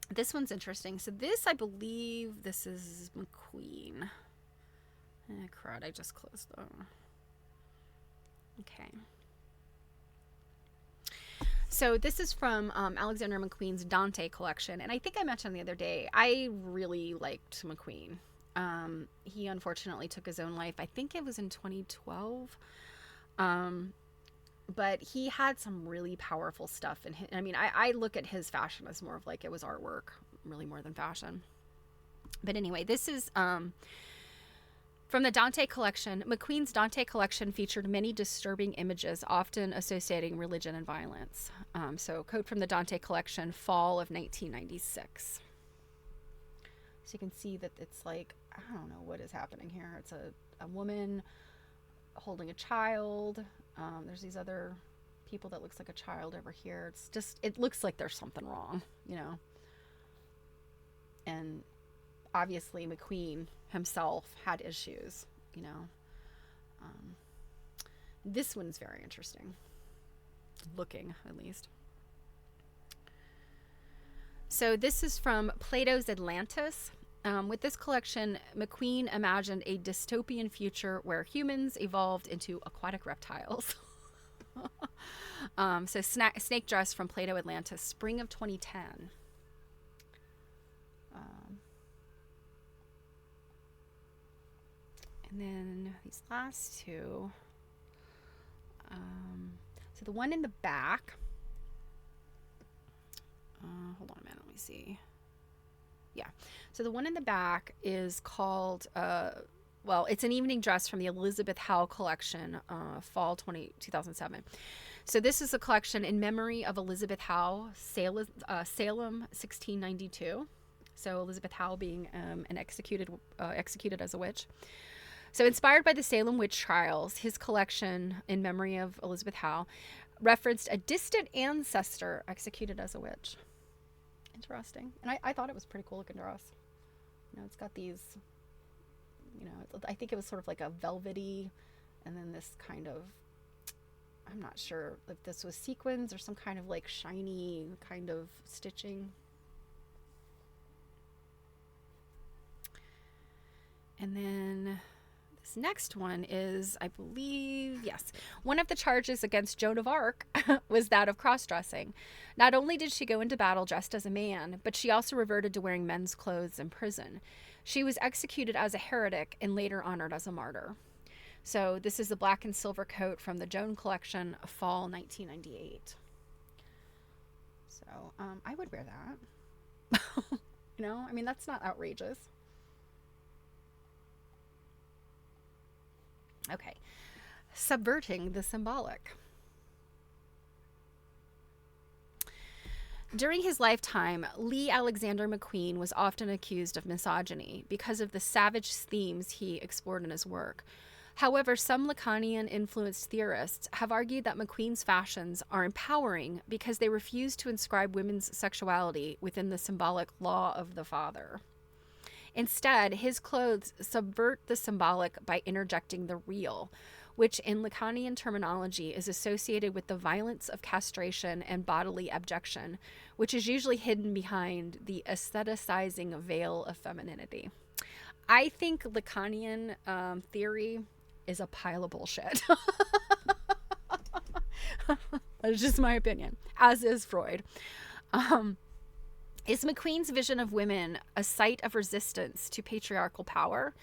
this one's interesting. So this, I believe, this is McQueen. Crud, I just closed them. Okay. So this is from Alexander McQueen's Dante collection. And I think I mentioned the other day, I really liked McQueen. He unfortunately took his own life. I think it was in 2012. But he had some really powerful stuff in his, I mean, I look at his fashion as more of like it was artwork, really more than fashion. But anyway, this is from the Dante collection. McQueen's Dante collection featured many disturbing images, often associating religion and violence. So quote from the Dante collection, fall of 1996. So you can see that it's like, I don't know what is happening here. It's a woman holding a child. There's these other people that looks like a child over here. It's just, it looks like there's something wrong, you know. And obviously McQueen himself had issues, you know. This one's very interesting looking, at least. So this is from Plato's Atlantis. With this collection, McQueen imagined a dystopian future where humans evolved into aquatic reptiles. So Snake Dress from Plato Atlantis, spring of 2010. And then these last two. So the one in the back. Hold on a minute, let me see. Yeah. So the one in the back is called, well, it's an evening dress from the Elizabeth Howe collection, fall 2007. So this is a collection in memory of Elizabeth Howe, Salem, 1692. So Elizabeth Howe being executed as a witch. So inspired by the Salem witch trials, his collection in memory of Elizabeth Howe referenced a distant ancestor executed as a witch. Interesting. And I thought it was a pretty cool looking dress. It's got these, I think it was sort of like a velvety, and then this kind of, I'm not sure if this was sequins or some kind of like shiny kind of stitching. And then this next one is, I believe, yes, one of the charges against Joan of Arc was that of cross-dressing. Not only did she go into battle dressed as a man, but she also reverted to wearing men's clothes in prison. She was executed as a heretic and later honored as a martyr. So this is the black and silver coat from the Joan collection, fall 1998. So I would wear that. I mean, that's not outrageous. Okay, subverting the symbolic. During his lifetime, Lee Alexander McQueen was often accused of misogyny because of the savage themes he explored in his work. However, some Lacanian-influenced theorists have argued that McQueen's fashions are empowering because they refuse to inscribe women's sexuality within the symbolic law of the father. Instead, his clothes subvert the symbolic by interjecting the real, which in Lacanian terminology is associated with the violence of castration and bodily abjection, which is usually hidden behind the aestheticizing veil of femininity. I think Lacanian theory is a pile of bullshit. That's just my opinion, as is Freud. Is McQueen's vision of women a site of resistance to patriarchal power?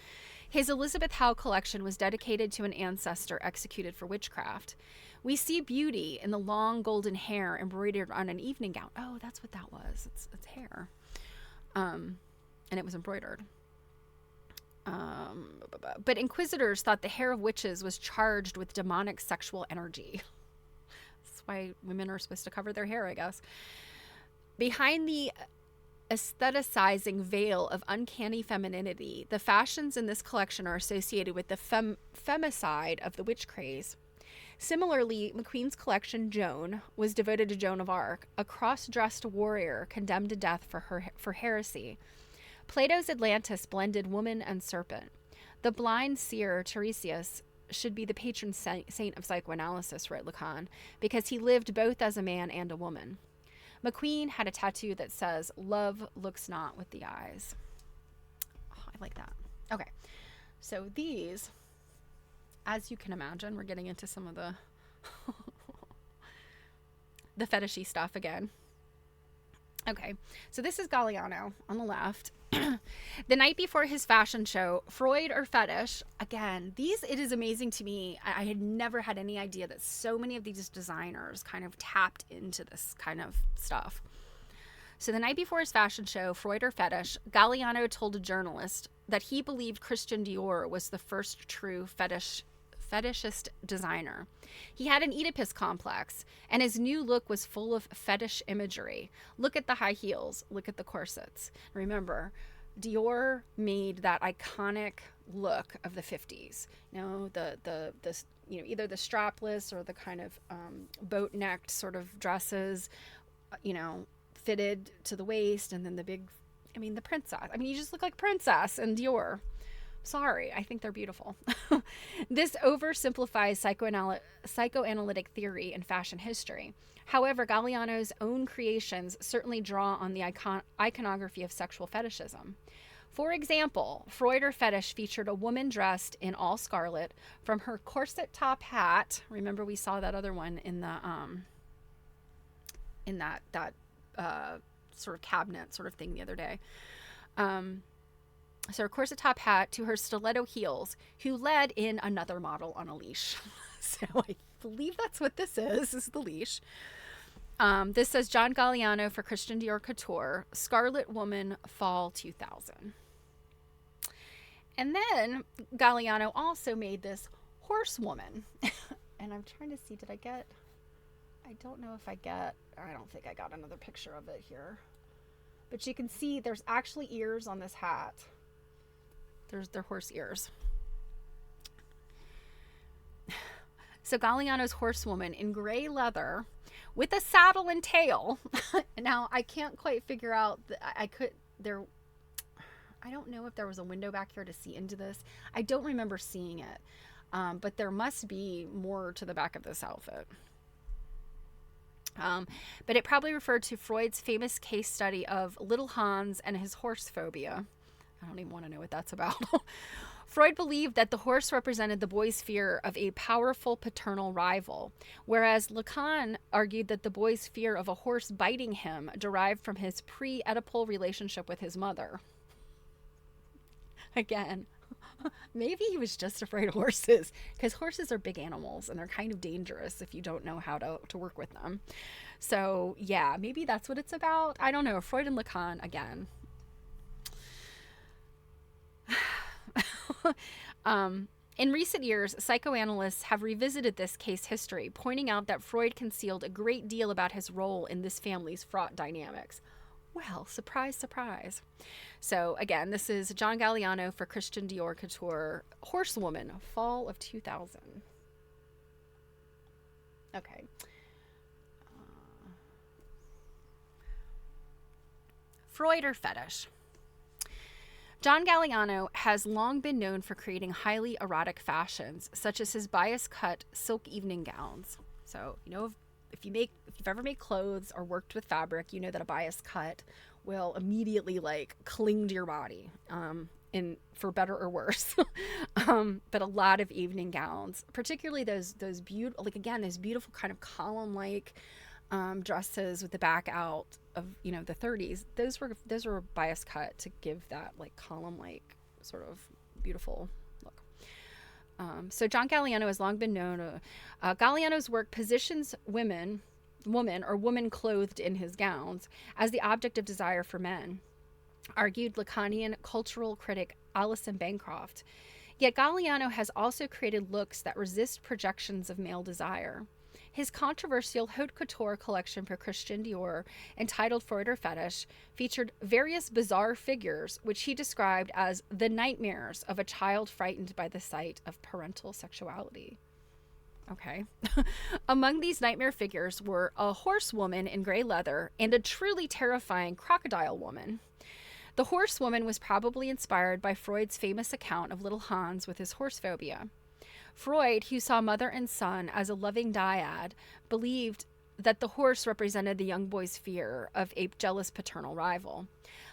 His Elizabeth Howe collection was dedicated to an ancestor executed for witchcraft. We see beauty in the long golden hair embroidered on an evening gown. Oh, that's what that was. It's hair. And it was embroidered. But inquisitors thought the hair of witches was charged with demonic sexual energy. That's why women are supposed to cover their hair, I guess. Behind the aestheticizing veil of uncanny femininity, the fashions in this collection are associated with the femicide of the witch craze. Similarly, McQueen's collection, Joan, was devoted to Joan of Arc, a cross-dressed warrior condemned to death for heresy. Plato's Atlantis blended woman and serpent. The blind seer Tiresias should be the patron saint of psychoanalysis, wrote Lacan, because he lived both as a man and a woman. McQueen had a tattoo that says, "Love looks not with the eyes." Oh, I like that. Okay, so these, as you can imagine, we're getting into some of the the fetishy stuff again. Okay, so this is Galliano on the left. The night before his fashion show, Freud or fetish, again, it is amazing to me. I had never had any idea that so many of these designers kind of tapped into this kind of stuff. So the night before his fashion show, Freud or fetish, Galliano told a journalist that he believed Christian Dior was the first true fetishist designer. He had an Oedipus complex, and his new look was full of fetish imagery. Look at the high heels. Look at the corsets. Remember, Dior made that iconic look of the 50s. Either the strapless or the kind of boat-necked sort of dresses, fitted to the waist, and then the princess. You just look like princess in Dior. Sorry, I think they're beautiful. This oversimplifies psychoanalytic theory and fashion history. However, Galliano's own creations certainly draw on the iconography of sexual fetishism. For example, Freud or fetish featured a woman dressed in all scarlet, from her corset top hat. Remember, we saw that other one in the that sort of cabinet sort of thing the other day. So her corset top hat to her stiletto heels, who led in another model on a leash. So I believe that's what this is. This is the leash. This says John Galliano for Christian Dior Couture, Scarlet Woman, Fall 2000. And then Galliano also made this horsewoman. And I'm trying to see, I don't think I got another picture of it here. But you can see there's actually ears on this hat. They're horse ears. So Galliano's horsewoman in gray leather with a saddle and tail. Now I can't quite figure out. I don't know if there was a window back here to see into this. I don't remember seeing it, but there must be more to the back of this outfit. But it probably referred to Freud's famous case study of little Hans and his horse phobia. I don't even want to know what that's about. Freud believed that the horse represented the boy's fear of a powerful paternal rival, whereas Lacan argued that the boy's fear of a horse biting him derived from his pre-Oedipal relationship with his mother. Again, maybe he was just afraid of horses, because horses are big animals and they're kind of dangerous if you don't know how to work with them. So yeah, maybe that's what it's about. I don't know. Freud and Lacan again. In recent years, psychoanalysts have revisited this case history, pointing out that Freud concealed a great deal about his role in this family's fraught dynamics. Well, surprise, surprise. So again, this is John Galliano for Christian Dior Couture, Horsewoman, fall of 2000. Okay. Freud or fetish? John Galliano has long been known for creating highly erotic fashions, such as his bias cut silk evening gowns. So, if you've ever made clothes or worked with fabric, you know that a bias cut will immediately cling to your body, for better or worse. But a lot of evening gowns, particularly those beautiful, those beautiful kind of column-like dresses with the back out of the 30s. Those were bias cut to give that column-like sort of beautiful look. So John Galliano has long been known. Galliano's work positions woman clothed in his gowns as the object of desire for men, argued Lacanian cultural critic Alison Bancroft. Yet Galliano has also created looks that resist projections of male desire. His controversial haute couture collection for Christian Dior, entitled Freud or Fetish, featured various bizarre figures, which he described as the nightmares of a child frightened by the sight of parental sexuality. Okay. Among these nightmare figures were a horsewoman in gray leather and a truly terrifying crocodile woman. The horsewoman was probably inspired by Freud's famous account of little Hans with his horse phobia. Freud, who saw mother and son as a loving dyad, believed that the horse represented the young boy's fear of a jealous paternal rival.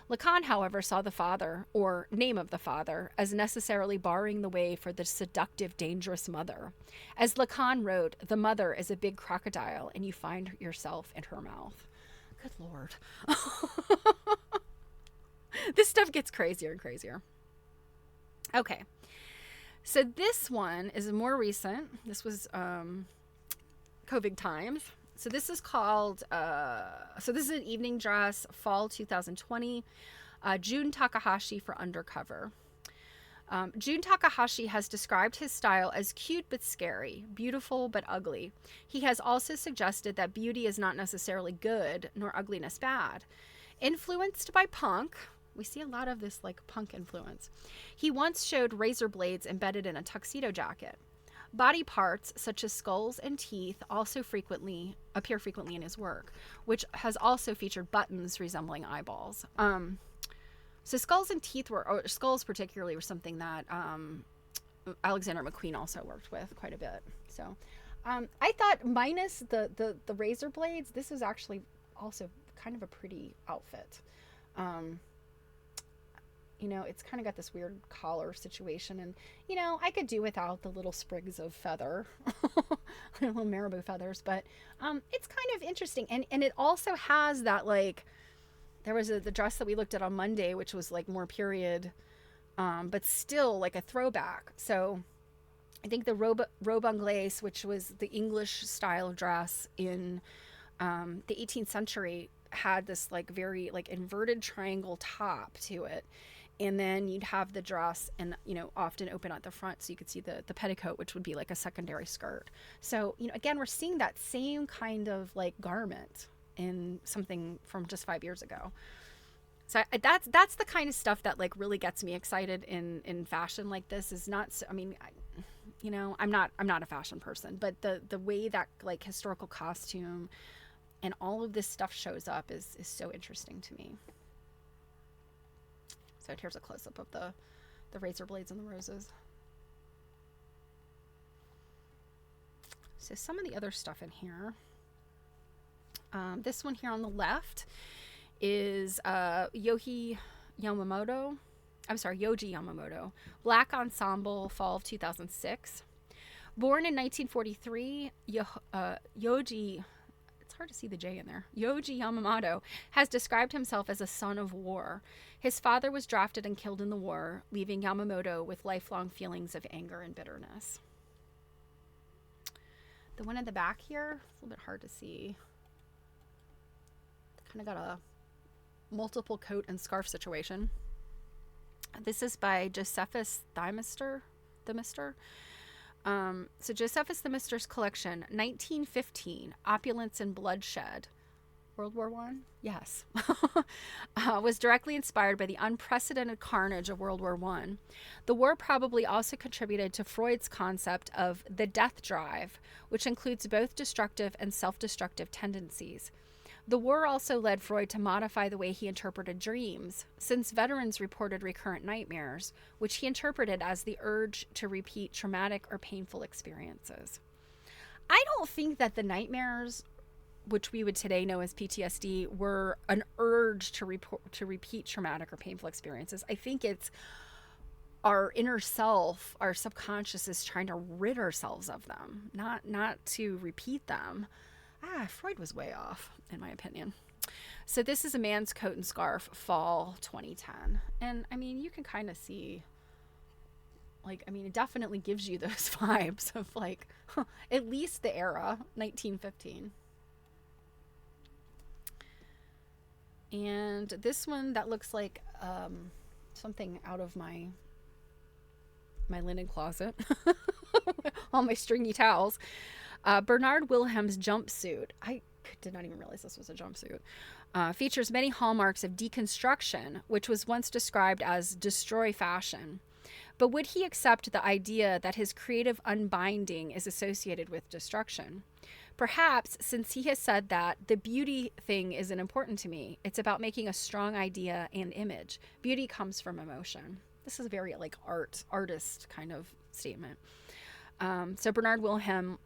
Lacan, however, saw the father, or name of the father, as necessarily barring the way for the seductive, dangerous mother. As Lacan wrote, the mother is a big crocodile, and you find yourself in her mouth. Good Lord. This stuff gets crazier and crazier. Okay. So this one is more recent. This was COVID times. So this is called, this is an evening dress, fall 2020, Jun Takahashi for Undercover. Jun Takahashi has described his style as cute but scary, beautiful but ugly. He has also suggested that beauty is not necessarily good, nor ugliness bad. Influenced by punk, we see a lot of this punk influence. He once showed razor blades embedded in a tuxedo jacket. Body parts such as skulls and teeth also appear frequently in his work, which has also featured buttons resembling eyeballs. So skulls and teeth or skulls particularly were something that Alexander McQueen also worked with quite a bit. So I thought minus the razor blades, this was actually also kind of a pretty outfit. It's kind of got this weird collar situation, and I could do without the little sprigs of feather, little marabou feathers, but it's kind of interesting, and it also has that there was the dress that we looked at on Monday, which was more period, but still a throwback. So I think the robe anglaise, which was the English style of dress in the 18th century, had this very inverted triangle top to it. And then you'd have the dress and, often open at the front so you could see the petticoat, which would be a secondary skirt. So, again, we're seeing that same kind of garment in something from just 5 years ago. So that's the kind of stuff that really gets me excited in fashion like this. Is not, I'm not a fashion person, but the way that historical costume and all of this stuff shows up is so interesting to me. So here's a close-up of the razor blades and the roses. So some of the other stuff in here. This one here on the left is Yoji Yamamoto. Black Ensemble, fall of 2006. Born in 1943, Yoji, it's hard to see the J in there, Yoji Yamamoto has described himself as a son of war. His father was drafted and killed in the war, leaving Yamamoto with lifelong feelings of anger and bitterness. The one in the back here, it's a little bit hard to see. Kind of got a multiple coat and scarf situation. This is by Josephus Themister. So Josephus Themister's collection, 1915, Opulence and Bloodshed, World War I? Yes. Was directly inspired by the unprecedented carnage of World War I. The war probably also contributed to Freud's concept of the death drive, which includes both destructive and self-destructive tendencies. The war also led Freud to modify the way he interpreted dreams, since veterans reported recurrent nightmares, which he interpreted as the urge to repeat traumatic or painful experiences. I don't think that the nightmares, which we would today know as PTSD, were an urge to repeat traumatic or painful experiences. I think it's our inner self, our subconscious is trying to rid ourselves of them, not to repeat them. Freud was way off, in my opinion. So this is A Man's Coat and Scarf, fall 2010. And, I mean, you can kind of see, like, I mean, it definitely gives you those vibes of, like, at least the era, 1915. And this one, that looks like something out of my linen closet. All my stringy towels. Bernard Wilhelm's jumpsuit. I did not even realize this was a jumpsuit. Features many hallmarks of deconstruction, which was once described as destroy fashion. But would he accept the idea that his creative unbinding is associated with destruction? Perhaps, since he has said that the beauty thing isn't important to me, it's about making a strong idea and image. Beauty comes from emotion. This is a very like artist kind of statement. So Bernard Wilhelm,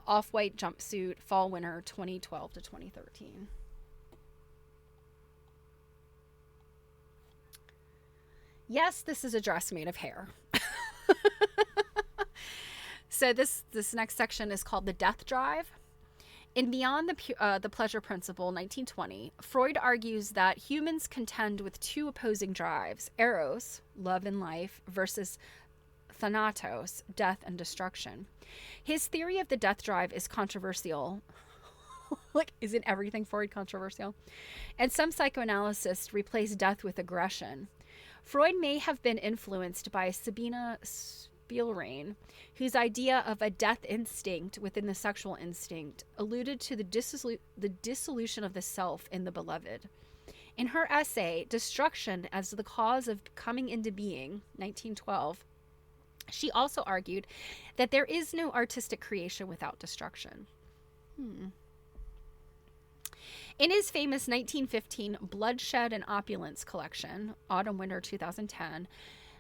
off-white jumpsuit, fall winter 2012 to 2013. Yes, this is a dress made of hair. So this next section is called the Death Drive. In Beyond the Pleasure Principle, 1920, Freud argues that humans contend with two opposing drives: eros, love and life, versus thanatos, death and destruction. His theory of the death drive is controversial. Like, isn't everything Freud controversial? And some psychoanalysts replace death with aggression. Freud may have been influenced by Sabina Spielrein, whose idea of a death instinct within the sexual instinct alluded to the dissolution of the self in the beloved. In her essay, Destruction as the Cause of Coming into Being, 1912, she also argued that there is no artistic creation without destruction. In his famous 1915 Bloodshed and Opulence collection, autumn-winter 2010,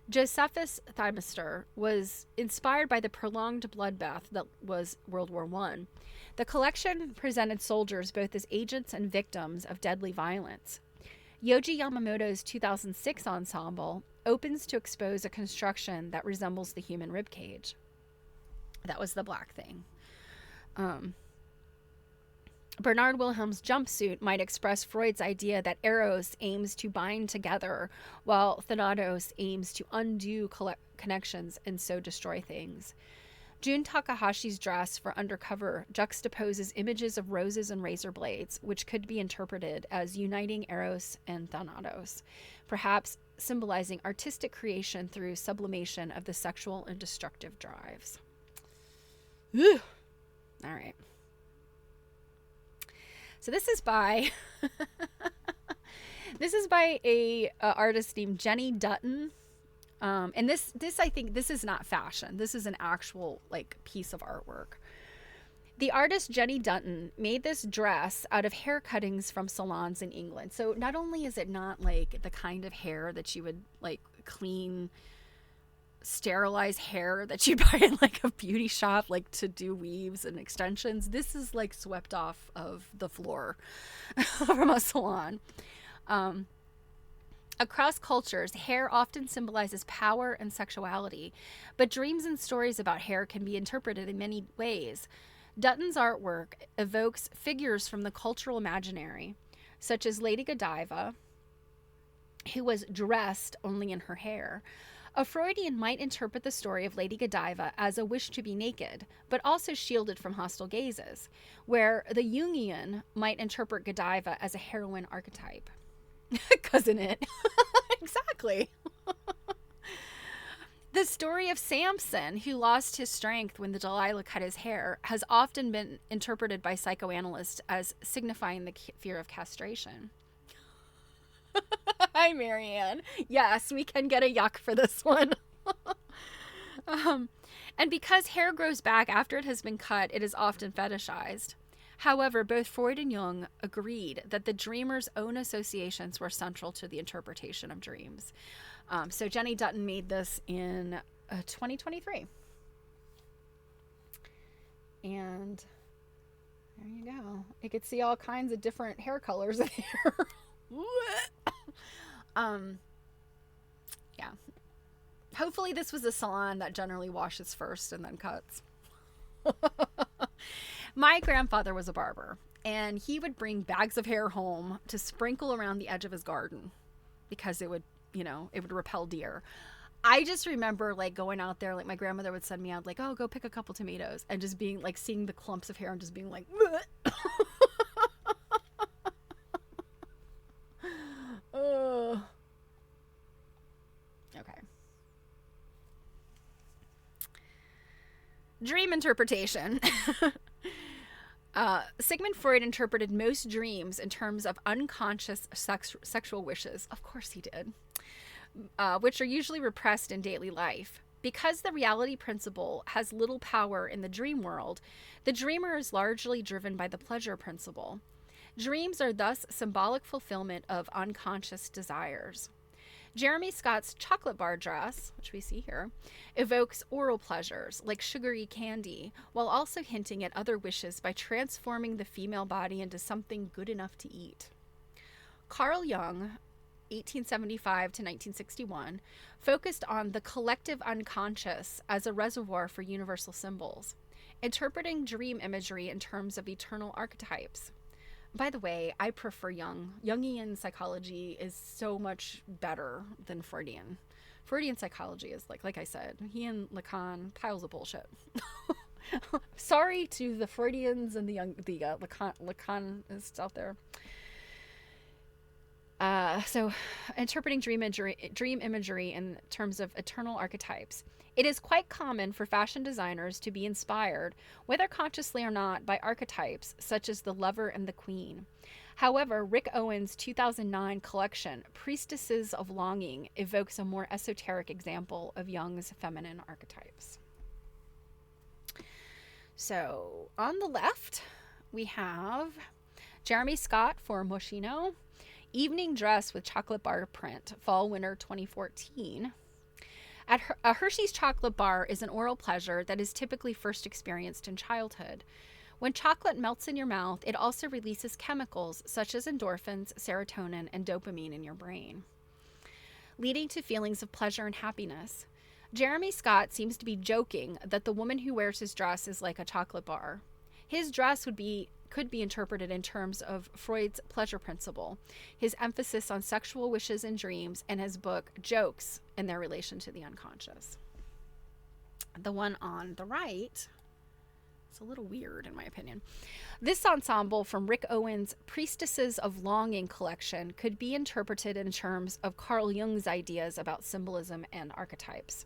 Josephus Themister was inspired by the prolonged bloodbath that was World War I. The collection presented soldiers both as agents and victims of deadly violence. Yoji Yamamoto's 2006 ensemble opens to expose a construction that resembles the human ribcage. That was the black thing. Bernard Wilhelm's jumpsuit might express Freud's idea that eros aims to bind together, while thanatos aims to undo connections and so destroy things. Jun Takahashi's dress for Undercover juxtaposes images of roses and razor blades, which could be interpreted as uniting eros and thanatos, perhaps symbolizing artistic creation through sublimation of the sexual and destructive drives. All right. So this is by a artist named Jenny Dutton. And this I think this is not fashion. This is an actual like piece of artwork. The artist Jenny Dutton made this dress out of hair cuttings from salons in England. So not only is it not like the kind of hair that you would like clean, sterilize hair that you'd buy in like a beauty shop, like to do weaves and extensions. This is like swept off of the floor from a salon. Across cultures, hair often symbolizes power and sexuality, but dreams and stories about hair can be interpreted in many ways. Dutton's artwork evokes figures from the cultural imaginary, such as Lady Godiva, who was dressed only in her hair. A Freudian might interpret the story of Lady Godiva as a wish to be naked, but also shielded from hostile gazes, where the Jungian might interpret Godiva as a heroine archetype. Cousin it. Exactly. The story of Samson, who lost his strength when the Delilah cut his hair, has often been interpreted by psychoanalysts as signifying the fear of castration. Hi, Marianne. Yes, we can get a yuck for this one. And because hair grows back after it has been cut, it is often fetishized. However, both Freud and Jung agreed that the dreamer's own associations were central to the interpretation of dreams. So Jenny Dutton made this in 2023. And there you go. You could see all kinds of different hair colors in here. Yeah. Hopefully this was a salon that generally washes first and then cuts. My grandfather was a barber, and he would bring bags of hair home to sprinkle around the edge of his garden because it would, it would repel deer. I just remember like going out there, like my grandmother would send me out like, oh, go pick a couple tomatoes, and just being like seeing the clumps of hair and just being like, okay. Dream interpretation. Sigmund Freud interpreted most dreams in terms of unconscious sexual wishes. Of course he did. Which are usually repressed in daily life. Because the reality principle has little power in the dream world, the dreamer is largely driven by the pleasure principle. Dreams are thus symbolic fulfillment of unconscious desires. Jeremy Scott's chocolate bar dress, which we see here, evokes oral pleasures like sugary candy, while also hinting at other wishes by transforming the female body into something good enough to eat. Carl Jung, 1875 to 1961, focused on the collective unconscious as a reservoir for universal symbols, interpreting dream imagery in terms of eternal archetypes. By the way, I prefer Jungian psychology is so much better than Freudian. Freudian psychology is like I said, he and Lacan, piles of bullshit. Sorry to the Freudians and the Lacanists out there. So interpreting dream imagery in terms of eternal archetypes. It is quite common for fashion designers to be inspired, whether consciously or not, by archetypes such as the lover and the queen. However, Rick Owens' 2009 collection, Priestesses of Longing, evokes a more esoteric example of Jung's feminine archetypes. So, on the left, we have Jeremy Scott for Moschino, Evening Dress with Chocolate Bar Print, Fall-Winter 2014. A Hershey's chocolate bar is an oral pleasure that is typically first experienced in childhood. When chocolate melts in your mouth, it also releases chemicals such as endorphins, serotonin, and dopamine in your brain, leading to feelings of pleasure and happiness. Jeremy Scott seems to be joking that the woman who wears his dress is like a chocolate bar. His dress could be interpreted in terms of Freud's pleasure principle, his emphasis on sexual wishes and dreams, and his book Jokes and their relation to the unconscious. The one on the right, it's a little weird in my opinion. This ensemble from Rick Owens' Priestesses of Longing collection could be interpreted in terms of Carl Jung's ideas about symbolism and archetypes.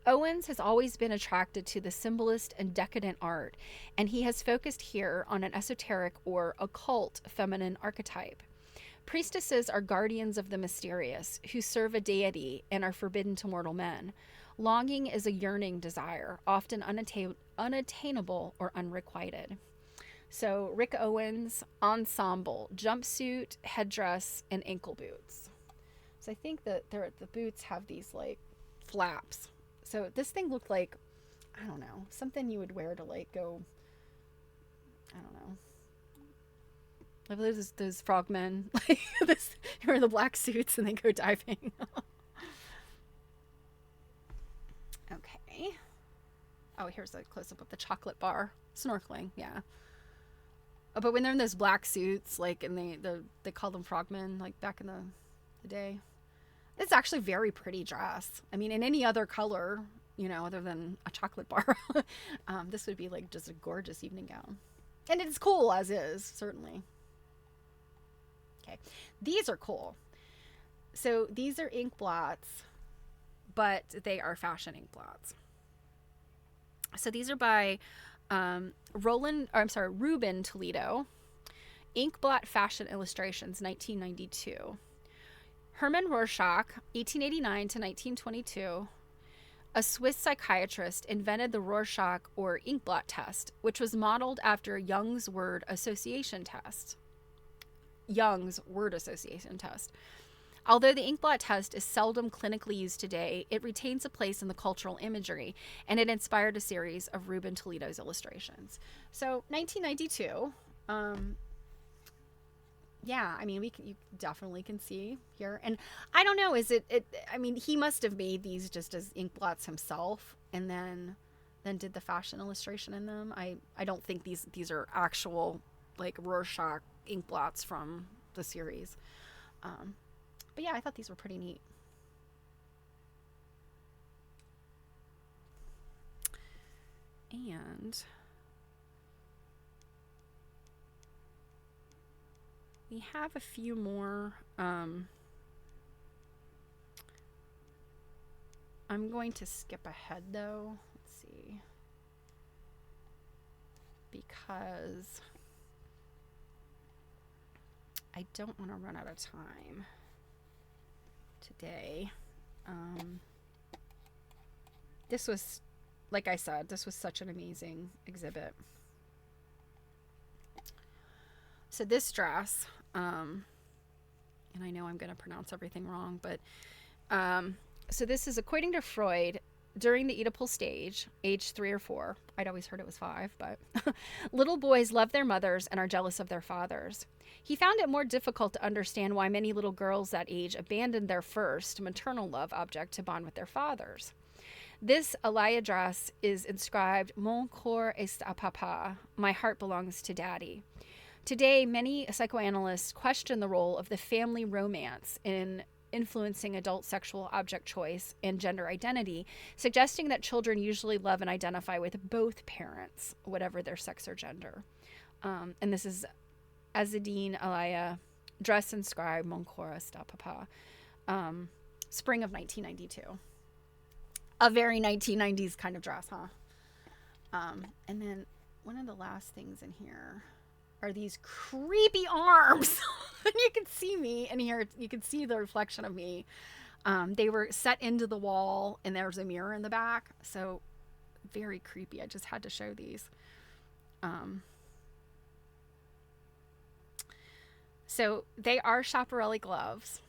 Owens has always been attracted to the symbolist and decadent art, and he has focused here on an esoteric or occult feminine archetype. Priestesses are guardians of the mysterious, who serve a deity and are forbidden to mortal men. Longing is a yearning desire, often unattainable or unrequited. So Rick Owens, ensemble, jumpsuit, headdress, and ankle boots. So I think that the boots have these like flaps. So this thing looked like, I don't know, something you would wear to like go, I don't know. Like those frogmen, like this, wear the black suits and they go diving. Okay. Oh, here's a close up of the chocolate bar. Snorkeling, yeah. Oh, but when they're in those black suits, like, and they call them frogmen, like back in the day. It's actually a very pretty dress. I mean, in any other color, you know, other than a chocolate bar, this would be like just a gorgeous evening gown. And it's cool as is, certainly. Okay, these are cool. So these are ink blots, but they are fashion ink blots. So these are by Ruben Toledo, Inkblot Fashion Illustrations, 1992. Hermann Rorschach, 1889 to 1922, a Swiss psychiatrist, invented the Rorschach or inkblot test, which was modeled after Young's word association test. Although the inkblot test is seldom clinically used today, it retains a place in the cultural imagery, and it inspired a series of Ruben Toledo's illustrations. So 1992, yeah, I mean, you definitely can see here. And I don't know, I mean, he must have made these just as ink blots himself and then did the fashion illustration in them. I don't think these are actual, like, Rorschach ink blots from the series. But yeah, I thought these were pretty neat. And we have a few more. I'm going to skip ahead though. Let's see. Because I don't want to run out of time today. This was, like I said, this was such an amazing exhibit. So this dress, and I know I'm going to pronounce everything wrong, but so this is, according to Freud, during the Oedipal stage, age 3 or 4, I'd always heard it was 5, but little boys love their mothers and are jealous of their fathers. He found it more difficult to understand why many little girls that age abandoned their first maternal love object to bond with their fathers. This Alaya dress is inscribed, Mon corps est à papa, my heart belongs to daddy. Today, many psychoanalysts question the role of the family romance in influencing adult sexual object choice and gender identity, suggesting that children usually love and identify with both parents, whatever their sex or gender. And this is Azzedine Alaya, dress inscribed Mon corps est à papa, spring of 1992. A very 1990s kind of dress, huh? And then one of the last things in here are these creepy arms. And you can see me in here. You can see the reflection of me. They were set into the wall and there's a mirror in the back. So very creepy. I just had to show these. So they are Schiaparelli gloves.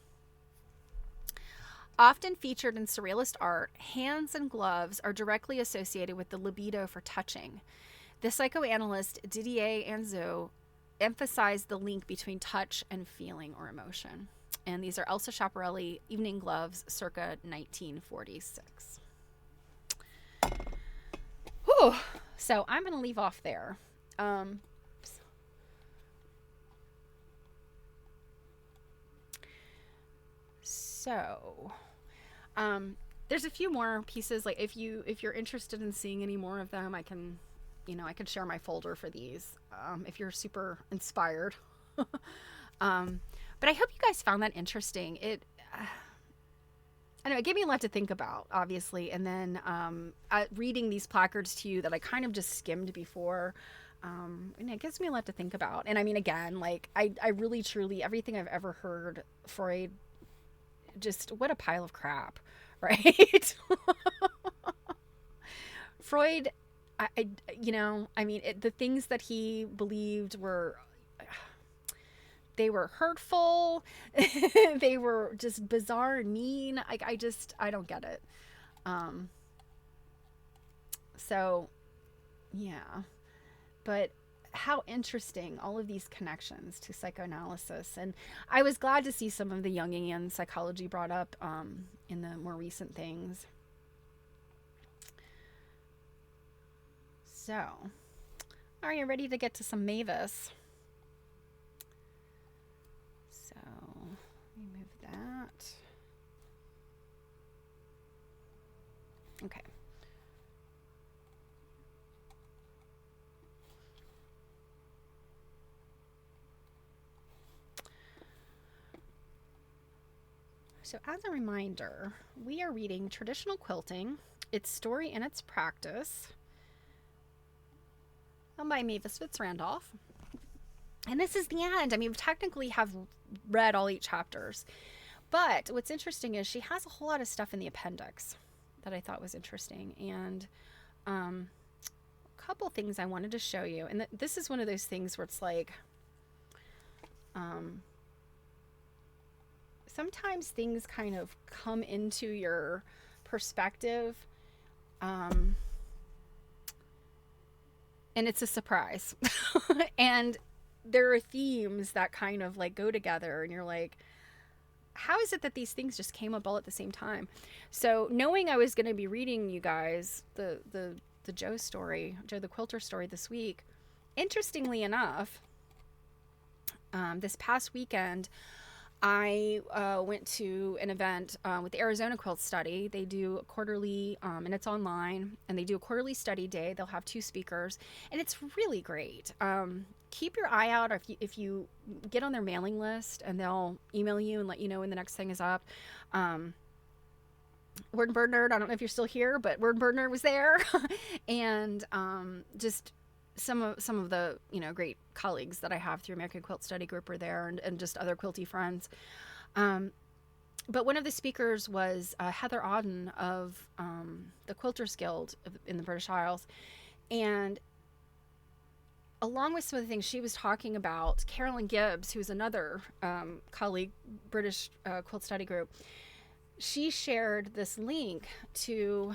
Often featured in surrealist art, hands and gloves are directly associated with the libido for touching. The psychoanalyst Didier Anzot emphasized the link between touch and feeling or emotion. And these are Elsa Schiaparelli evening gloves circa 1946. Whew. So I'm going to leave off there. There's a few more pieces. Like if you're interested in seeing any more of them, I can share my folder for these if you're super inspired. But I hope you guys found that interesting. I don't know, it gave me a lot to think about, obviously. And then reading these placards to you that I kind of just skimmed before, and it gives me a lot to think about. And I mean, again, like I really, truly, everything I've ever heard, Freud, just what a pile of crap, right? Freud I mean, the things that he believed were, they were hurtful. They were just bizarre and mean. I don't get it. Um, so yeah, but how interesting all of these connections to psychoanalysis. And I was glad to see some of the Jungian psychology brought up in the more recent things. So, are you ready to get to some Mavis? So, let me move that. Okay. So, as a reminder, we are reading Traditional Quilting, Its Story and Its Practice, by Mavis Fitz-Randolph. And this is the end. I mean, we technically have read all 8 chapters. But what's interesting is she has a whole lot of stuff in the appendix that I thought was interesting. And a couple things I wanted to show you. And this is one of those things where it's like, sometimes things kind of come into your perspective, and it's a surprise. And there are themes that kind of like go together, and you're like, how is it that these things just came up all at the same time? So knowing I was going to be reading you guys the Joe the quilter story this week, interestingly enough, this past weekend I went to an event with the Arizona Quilt Study. They do a quarterly, and it's online, and they do a quarterly study day. They'll have 2 speakers, and it's really great. Keep your eye out if you get on their mailing list, and they'll email you and let you know when the next thing is up. Word Bird Nerd, I don't know if you're still here, but Word Bird Nerd was there. And just some of the great colleagues that I have through American Quilt Study Group are there, and just other quilty friends. But one of the speakers was Heather Auden of the Quilters Guild in the British Isles. And along with some of the things she was talking about, Carolyn Gibbs, who's another colleague, British Quilt Study Group, she shared this link to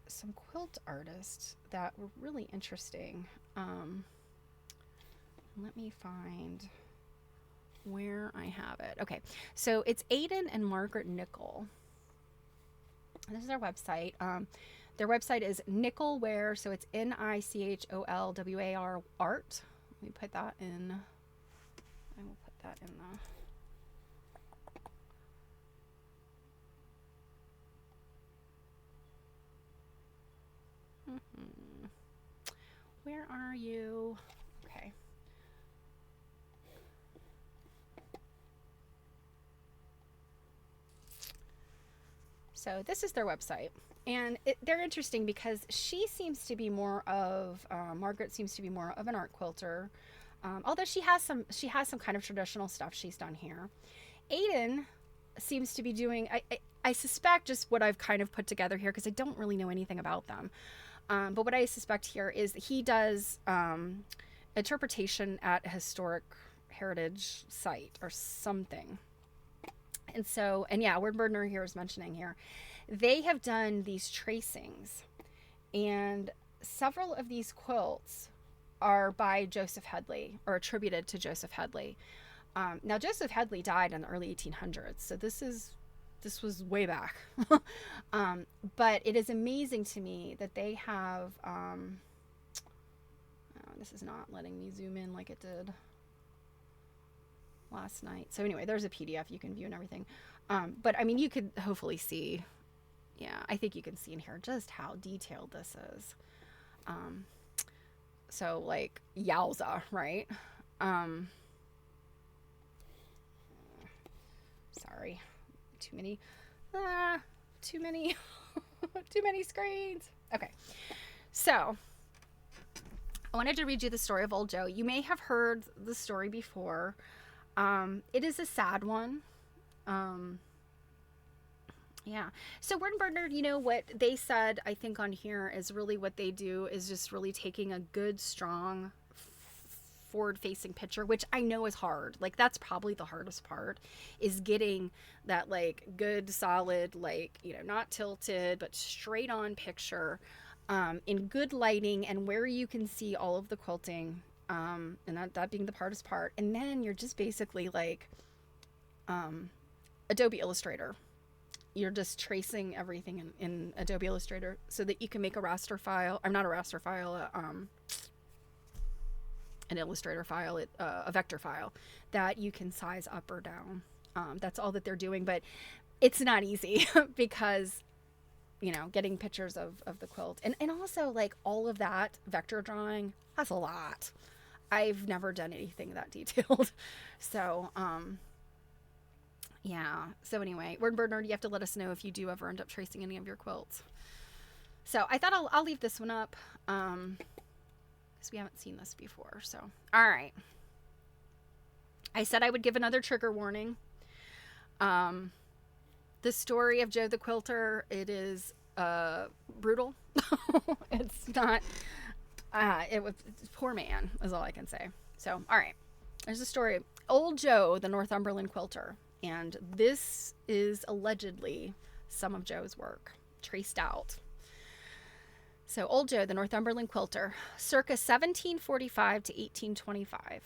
some quilt artists that were really interesting. Let me find where I have it. Okay, so it's Aidan and Margaret Nicol. This is their website. Their website is Nicholware, so it's NICHOLWAR art. Let me put that in. I will put that in the. Where are you? Okay. So this is their website, and they're interesting because she seems to be more of Margaret seems to be more of an art quilter, although she has some kind of traditional stuff she's done here. Aidan seems to be doing, I suspect, just what I've kind of put together here, because I don't really know anything about them. But what I suspect here is that he does interpretation at a historic heritage site or something. And so, and yeah, Word Burner here is mentioning here, they have done these tracings, and several of these quilts are by Joseph Headley, or attributed to Joseph Headley. Now, Joseph Headley died in the early 1800s, so this was way back. But it is amazing to me that they have, oh, this is not letting me zoom in like it did last night. So anyway, there's a PDF you can view and everything. But I mean, you could hopefully see, yeah, I think you can see in here just how detailed this is. So like, yowza, right? Sorry, too many too many screens. Okay, so I wanted to read you the story of Old Joe. You may have heard the story before. It is a sad one. Yeah. So Word Burner, you know what they said, I think on here is really what they do is just really taking a good, strong, forward facing picture, which I know is hard. Like that's probably the hardest part is getting that like good, solid, like, you know, not tilted, but straight on picture in good lighting and where you can see all of the quilting. And that being the hardest part. And then you're just basically like Adobe Illustrator. You're just tracing everything in Adobe Illustrator so that you can make a raster file. I'm not a raster file, an Illustrator file, a vector file that you can size up or down. That's all that they're doing, but it's not easy because, you know, getting pictures of the quilt and also like all of that vector drawing, that's a lot. I've never done anything that detailed. So, yeah. So anyway, Word Burner, you have to let us know if you do ever end up tracing any of your quilts. So I thought I'll leave this one up because we haven't seen this before. So, all right. I said I would give another trigger warning. The story of Joe the Quilter, it is brutal. It's not, it was poor man is all I can say. So, all right. There's a story. Old Joe, the Northumberland quilter. And this is allegedly some of Joe's work traced out. So, Old Joe, the Northumberland quilter, circa 1745 to 1825.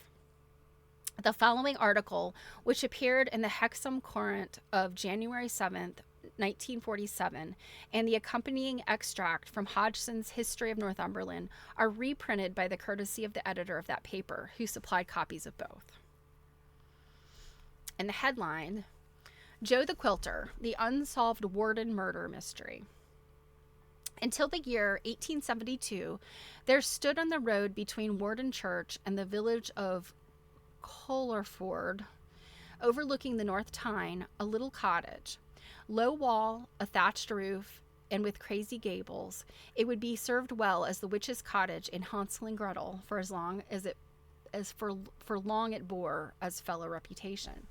The following article, which appeared in the Hexham Courant of January 7th, 1947, and the accompanying extract from Hodgson's History of Northumberland are reprinted by the courtesy of the editor of that paper, who supplied copies of both. And the headline, Joe the Quilter, the Unsolved Warden Murder Mystery. Until the year 1872, there stood on the road between Warden Church and the village of Collerford, overlooking the North Tyne, a little cottage. Low wall, a thatched roof, and with crazy gables, it would be served well as the witch's cottage in Hansel and Gretel for as long as it for long it bore as fellow reputation.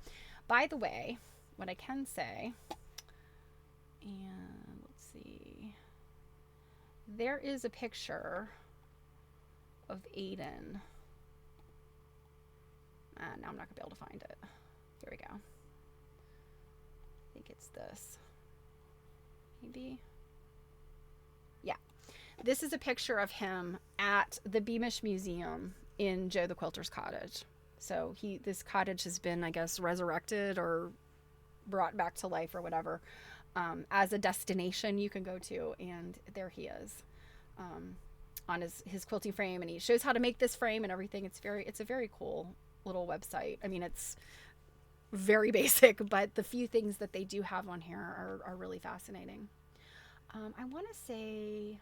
By the way, what I can say, and let's see, there is a picture of Aiden. Now I'm not gonna be able to find it. Here we go. I think it's this. Maybe. Yeah. This is a picture of him at the Beamish Museum in Joe the Quilter's cottage. So this cottage has been, I guess, resurrected or brought back to life or whatever, as a destination you can go to, and there he is, on his quilting frame, and he shows how to make this frame and everything. It's a very cool little website. I mean, it's very basic, but the few things that they do have on here are really fascinating. I want to say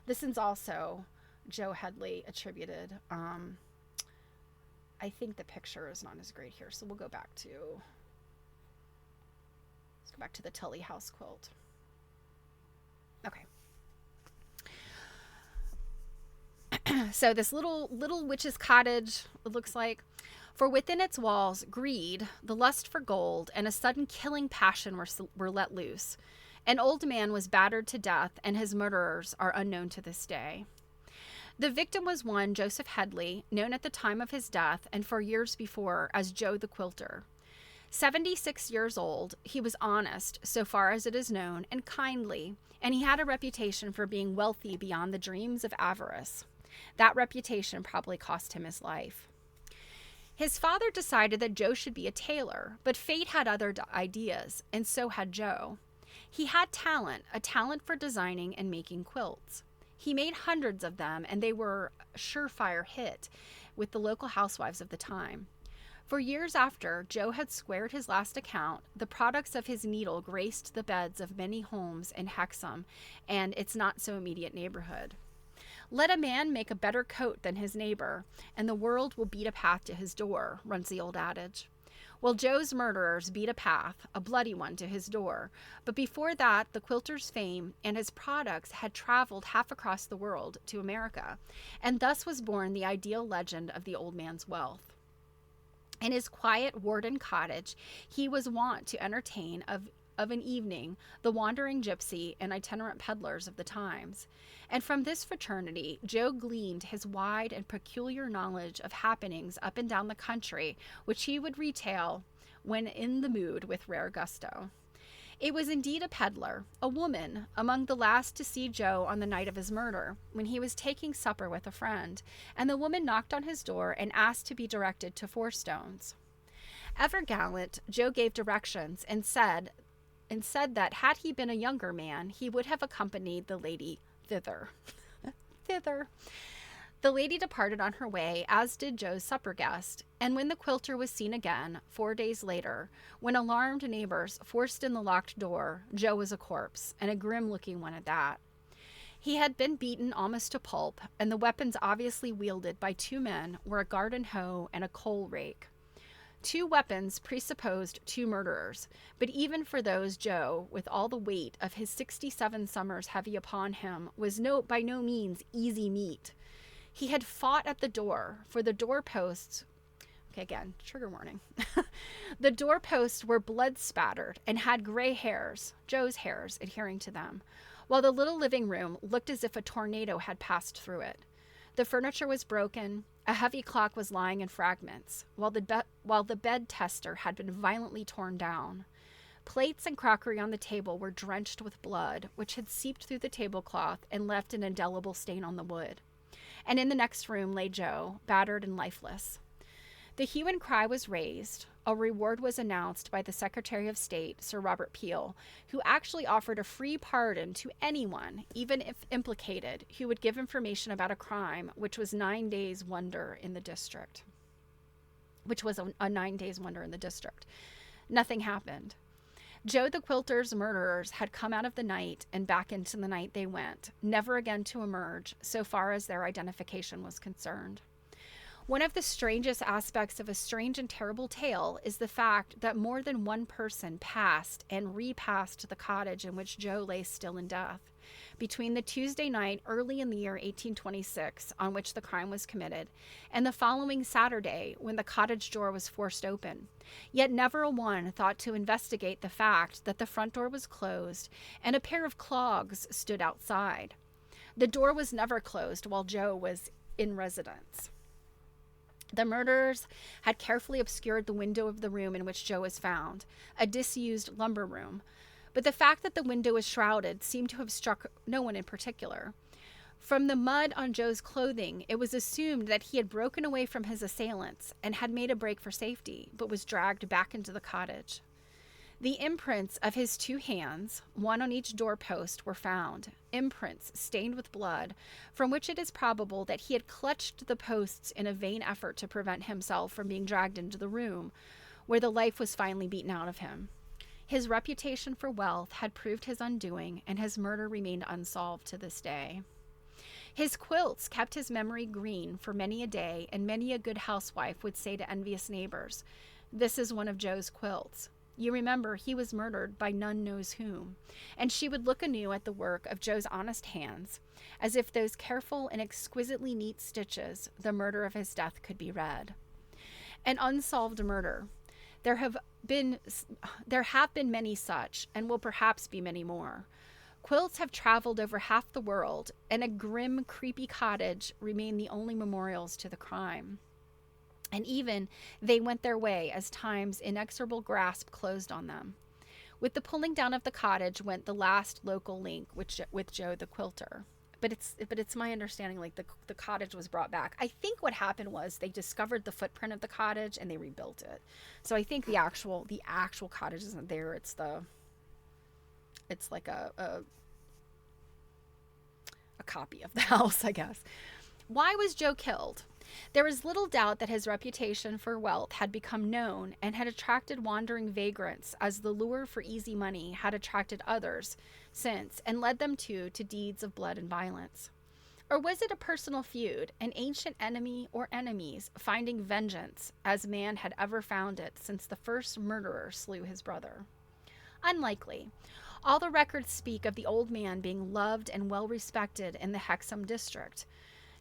this is also Joe Headley attributed. I think the picture is not as great here, so we'll go back to the Tully House quilt. Okay. So this little witch's cottage, it looks like, for within its walls, greed, the lust for gold, and a sudden killing passion were let loose. An old man was battered to death, and his murderers are unknown to this day. The victim was one Joseph Headley, known at the time of his death and for years before as Joe the Quilter. 76 years old, he was honest, so far as it is known, and kindly, and he had a reputation for being wealthy beyond the dreams of avarice. That reputation probably cost him his life. His father decided that Joe should be a tailor, but fate had other ideas, and so had Joe. He had talent, a talent for designing and making quilts. He made hundreds of them, and they were a surefire hit with the local housewives of the time. For years after Joe had squared his last account, the products of his needle graced the beds of many homes in Hexham and its not-so-immediate neighborhood. Let a man make a better coat than his neighbor, and the world will beat a path to his door, runs the old adage. Well, Joe's murderers beat a path, a bloody one, to his door, but before that, the quilter's fame and his products had traveled half across the world to America, and thus was born the ideal legend of the old man's wealth. In his quiet Warden cottage, he was wont to entertain of an evening the wandering gypsy and itinerant peddlers of the times. And from this fraternity, Joe gleaned his wide and peculiar knowledge of happenings up and down the country, which he would retail when in the mood with rare gusto. It was indeed a peddler, a woman, among the last to see Joe on the night of his murder, when he was taking supper with a friend, and the woman knocked on his door and asked to be directed to Four Stones. Ever gallant, Joe gave directions and said that had he been a younger man, he would have accompanied the lady thither. Thither. The lady departed on her way, as did Joe's supper guest, and when the quilter was seen again, 4 days later, when alarmed neighbors forced in the locked door, Joe was a corpse, and a grim-looking one at that. He had been beaten almost to pulp, and the weapons obviously wielded by 2 men were a garden hoe and a coal rake. 2 weapons presupposed 2 murderers, but even for those, Joe, with all the weight of his 67 summers heavy upon him, was by no means easy meat. He had fought at the door, for the doorposts, okay, again, trigger warning. The doorposts were blood-spattered and had gray hairs, Joe's hairs, adhering to them, while the little living room looked as if a tornado had passed through it. The furniture was broken, a heavy clock was lying in fragments, while the bed tester had been violently torn down. Plates and crockery on the table were drenched with blood, which had seeped through the tablecloth and left an indelible stain on the wood. And in the next room lay Joe, battered and lifeless. The hue and cry was raised. A reward was announced by the Secretary of State, Sir Robert Peel, who actually offered a free pardon to anyone, even if implicated, who would give information about a crime which was 9 days' wonder in the district. A 9 days' wonder in the district. Nothing happened. Joe the Quilter's murderers had come out of the night and back into the night they went, never again to emerge, so far as their identification was concerned. One of the strangest aspects of a strange and terrible tale is the fact that more than one person passed and repassed the cottage in which Joe lay still in death between the Tuesday night early in the year 1826 on which the crime was committed and the following Saturday when the cottage door was forced open. Yet never a one thought to investigate the fact that the front door was closed and a pair of clogs stood outside. The door was never closed while Joe was in residence. The murderers had carefully obscured the window of the room in which Joe was found, a disused lumber room, but the fact that the window was shrouded seemed to have struck no one in particular. From the mud on Joe's clothing, it was assumed that he had broken away from his assailants and had made a break for safety, but was dragged back into the cottage. The imprints of his 2 hands, one on each doorpost, were found, imprints stained with blood, from which it is probable that he had clutched the posts in a vain effort to prevent himself from being dragged into the room, where the life was finally beaten out of him. His reputation for wealth had proved his undoing, and his murder remained unsolved to this day. His quilts kept his memory green for many a day, and many a good housewife would say to envious neighbors, "This is one of Joe's quilts. You remember he was murdered by none knows whom," and she would look anew at the work of Joe's honest hands, as if those careful and exquisitely neat stitches, the murder of his death, could be read. An unsolved murder. There have been many such, and will perhaps be many more. Quilts have traveled over half the world, and a grim, creepy cottage remain the only memorials to the crime. And even they went their way as time's inexorable grasp closed on them. With the pulling down of the cottage went the last local link with Joe the Quilter. But it's my understanding like the cottage was brought back. I think what happened was they discovered the footprint of the cottage and they rebuilt it. So I think the actual cottage isn't there. It's like a copy of the house, I guess. Why was Joe killed? There is little doubt that his reputation for wealth had become known and had attracted wandering vagrants, as the lure for easy money had attracted others since and led them to deeds of blood and violence. Or was it a personal feud, an ancient enemy or enemies finding vengeance as man had ever found it since the first murderer slew his brother? Unlikely. All the records speak of the old man being loved and well respected in the Hexham district.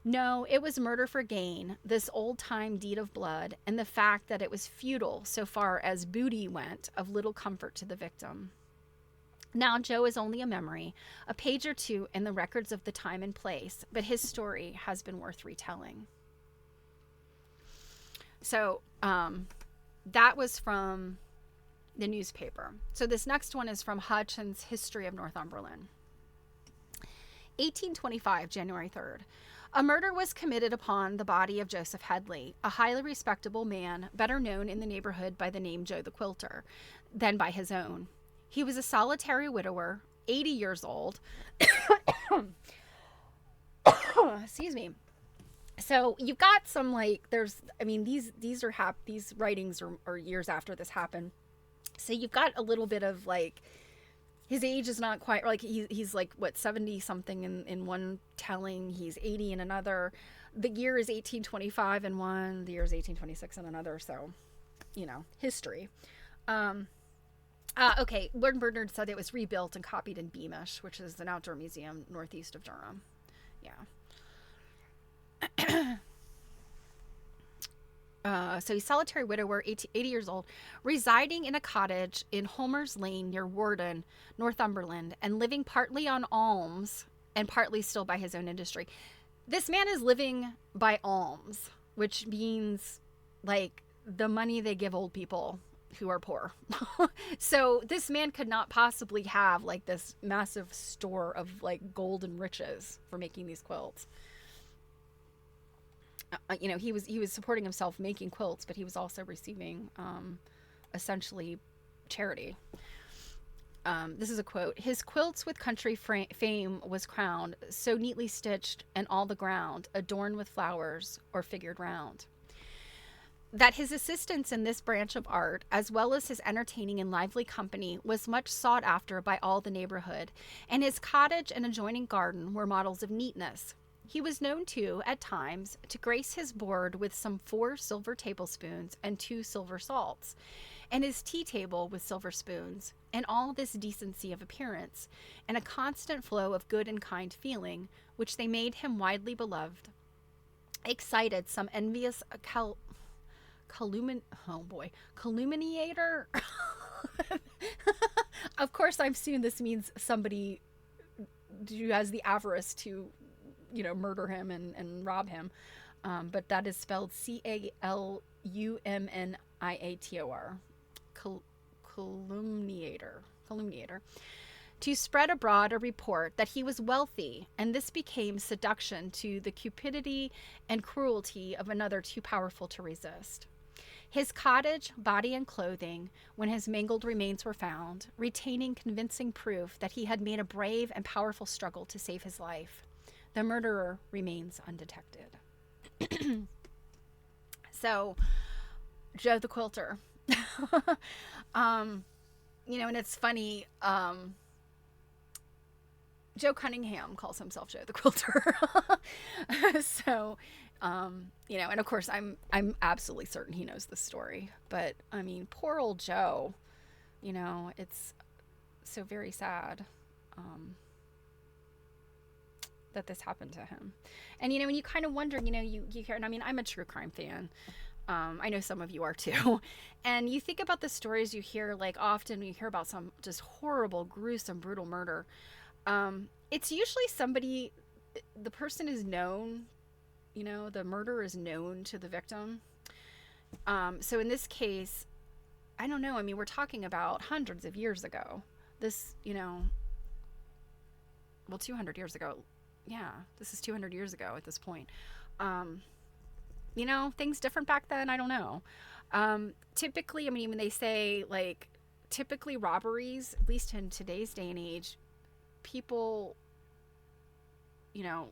No, it was murder for gain, this old-time deed of blood, and the fact that it was futile so far as booty went, of little comfort to the victim. Now, Joe is only a memory, a page or two in the records of the time and place, but his story has been worth retelling. So, that was from the newspaper. So this next one is from Hutchins' History of Northumberland. 1825, January 3rd. A murder was committed upon the body of Joseph Headley, a highly respectable man, better known in the neighborhood by the name Joe the Quilter than by his own. He was a solitary widower, 80 years old. Excuse me. So you've got some, like, there's, I mean, these writings are years after this happened. So you've got a little bit of, like, his age is not quite, like, he's like, what, 70 something in one telling, he's 80 in another. The year is 1825 in one, the year is 1826 in another. So, you know, history. Okay, Lord Bernard said it was rebuilt and copied in Beamish, which is an outdoor museum northeast of Durham. Yeah. So he's solitary widower, 80 years old, residing in a cottage in Homer's Lane near Warden, Northumberland, and living partly on alms and partly still by his own industry. This man is living by alms, which means, like, the money they give old people who are poor. So this man could not possibly have, like, this massive store of, like, gold and riches for making these quilts. You know, he was supporting himself making quilts, but he was also receiving essentially charity. This is a quote. His quilts with country fame was crowned, so neatly stitched and all the ground, adorned with flowers or figured round. That his assistance in this branch of art, as well as his entertaining and lively company, was much sought after by all the neighborhood, and his cottage and adjoining garden were models of neatness. He was known, too, at times, to grace his board with some 4 silver tablespoons and 2 silver salts, and his tea table with silver spoons, and all this decency of appearance, and a constant flow of good and kind feeling, which they made him widely beloved, excited some envious calumniator. Of course, I'm assuming this means somebody who has the avarice to, you know, murder him and rob him. But that is spelled Calumniator. Calumniator. To spread abroad a report that he was wealthy, and this became seduction to the cupidity and cruelty of another too powerful to resist. His cottage, body, and clothing, when his mangled remains were found, retaining convincing proof that he had made a brave and powerful struggle to save his life. The murderer remains undetected. So, Joe the Quilter. You know, and it's funny, Joe Cunningham calls himself Joe the Quilter. So, you know, and of course I'm absolutely certain he knows the story, but I mean, poor old Joe, you know, it's so very sad, that this happened to him. And, you know, when you kind of wonder, you know, you hear, and I mean, I'm a true crime fan. I know some of you are too. And you think about the stories you hear, like often when you hear about some just horrible, gruesome, brutal murder. It's usually somebody, the person is known, you know, the murderer is known to the victim. So in this case, I don't know. I mean, we're talking about hundreds of years ago. This, you know, well, 200 years ago. Yeah, this is 200 years ago at this point. You know, things different back then. I don't know. Typically, I mean, when they say, like, typically robberies, at least in today's day and age, people, you know,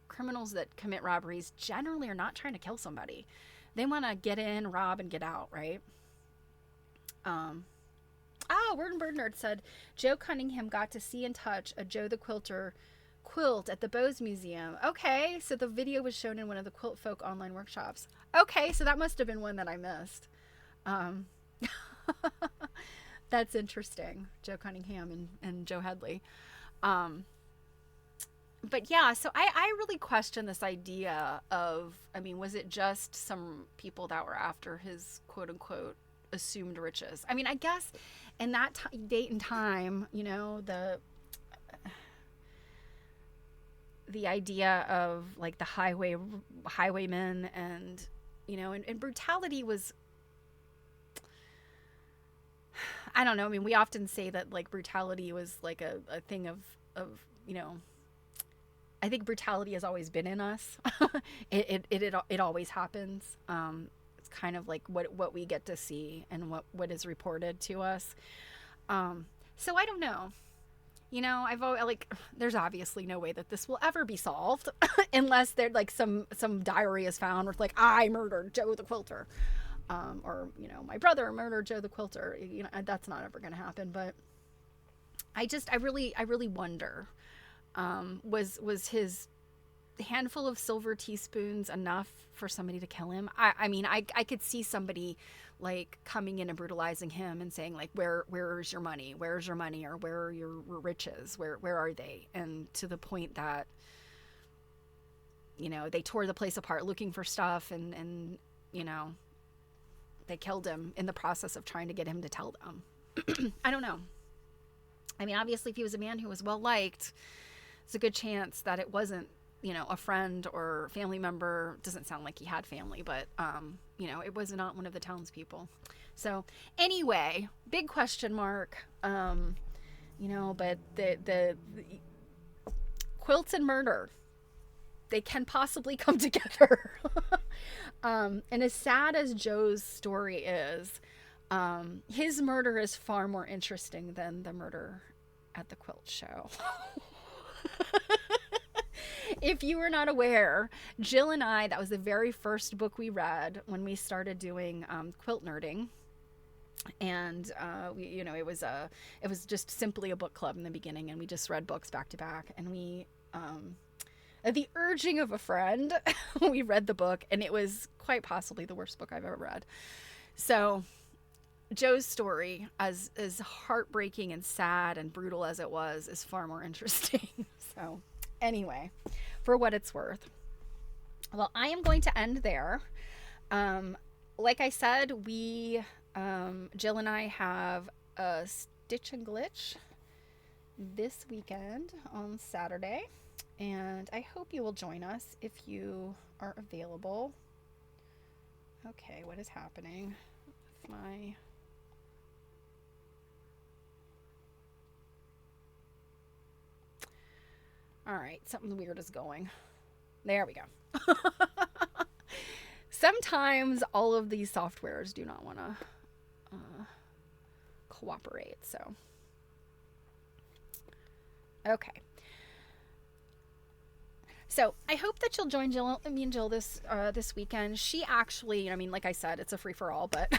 criminals that commit robberies generally are not trying to kill somebody. They want to get in, rob, and get out, right? Word Bernard said Joe Cunningham got to see and touch a Joe the Quilter quilt at the Bose Museum. Okay, so the video was shown in one of the Quilt Folk online workshops. Okay, so that must have been one that I missed. That's interesting. Joe Cunningham and Joe Headley. But yeah, so I really question this idea of, I mean, was it just some people that were after his quote unquote assumed riches. I mean, I guess in that date and time, you know, the idea of like the highwaymen, and you know, and brutality was, I don't know. I mean, we often say that like brutality was like a thing you know, I think brutality has always been in us. It always happens. It's kind of like what we get to see and what is reported to us. So I don't know. You know, I've always, like, there's obviously no way that this will ever be solved unless there like some diary is found where it's like, I murdered Joe the quilter, or you know, my brother murdered Joe the quilter. You know, that's not ever going to happen. But I really wonder, was his handful of silver teaspoons enough for somebody to kill him? I mean, I could see somebody like coming in and brutalizing him and saying like, where's your money? Where's your money? Or where are your riches? Where are they? And to the point that, you know, they tore the place apart looking for stuff, and you know, they killed him in the process of trying to get him to tell them. I don't know. I mean, obviously, if he was a man who was well liked, it's a good chance that it wasn't, you know, a friend or family member. Doesn't sound like he had family, but you know, it was not one of the townspeople. So anyway, big question mark. You know, but the quilts and murder, they can possibly come together. And as sad as Joe's story is, his murder is far more interesting than the murder at the quilt show. If you were not aware, Jill and I, that was the very first book we read when we started doing quilt nerding. And you know, it was just simply a book club in the beginning, and we just read books back to back, and we at the urging of a friend, we read the book, and it was quite possibly the worst book I've ever read. So Joe's story, as heartbreaking and sad and brutal as it was, is far more interesting. So anyway, for what it's worth. Well, I am going to end there. Like I said, Jill and I have a Stitch and Glitch this weekend on Saturday, and I hope you will join us if you are available. Okay, what is happening with my... All right, something weird is going. There we go. Sometimes all of these softwares do not want to cooperate, so. Okay. So I hope that you'll join me and Jill this weekend. She actually, I mean, like I said, it's a free for all, but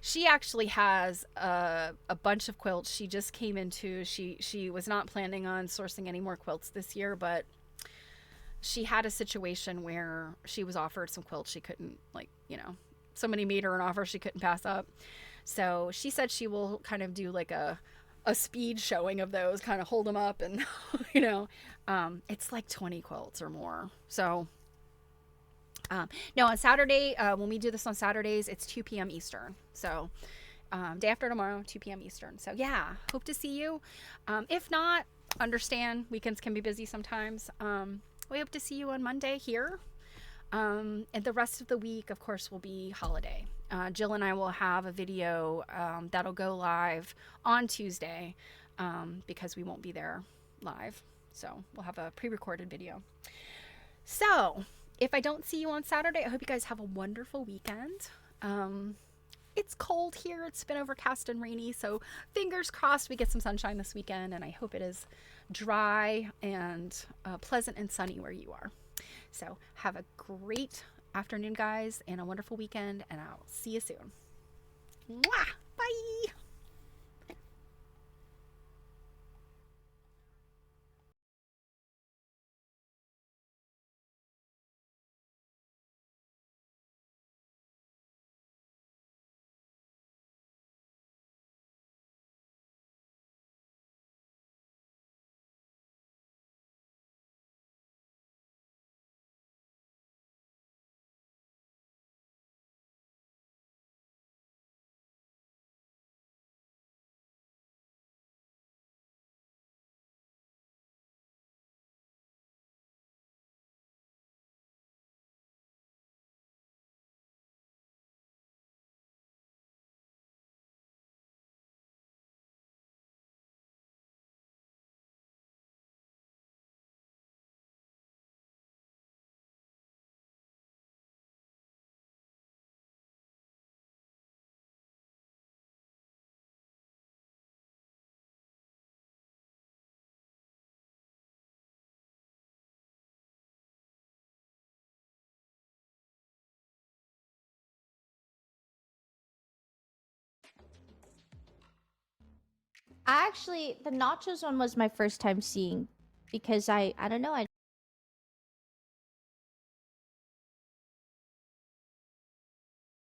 she actually has a bunch of quilts she just came into. She was not planning on sourcing any more quilts this year, but she had a situation where she was offered some quilts she couldn't, like, you know, somebody made her an offer she couldn't pass up. So she said she will kind of do like a speed showing of those, kind of hold them up, and you know, it's like 20 quilts or more. So no, on Saturday, when we do this on Saturdays, it's 2 p.m. Eastern. So day after tomorrow, 2 p.m. Eastern. So yeah, hope to see you. If not, understand, weekends can be busy sometimes. We hope to see you on Monday here. And the rest of the week, of course, will be holiday. Jill and I will have a video that'll go live on Tuesday because we won't be there live. So we'll have a pre-recorded video. So if I don't see you on Saturday, I hope you guys have a wonderful weekend. It's cold here. It's been overcast and rainy. So fingers crossed we get some sunshine this weekend. And I hope it is dry and pleasant and sunny where you are. So have a great afternoon, guys, and a wonderful weekend. And I'll see you soon. Mwah! Bye! I actually, the nachos one was my first time seeing because I don't know, I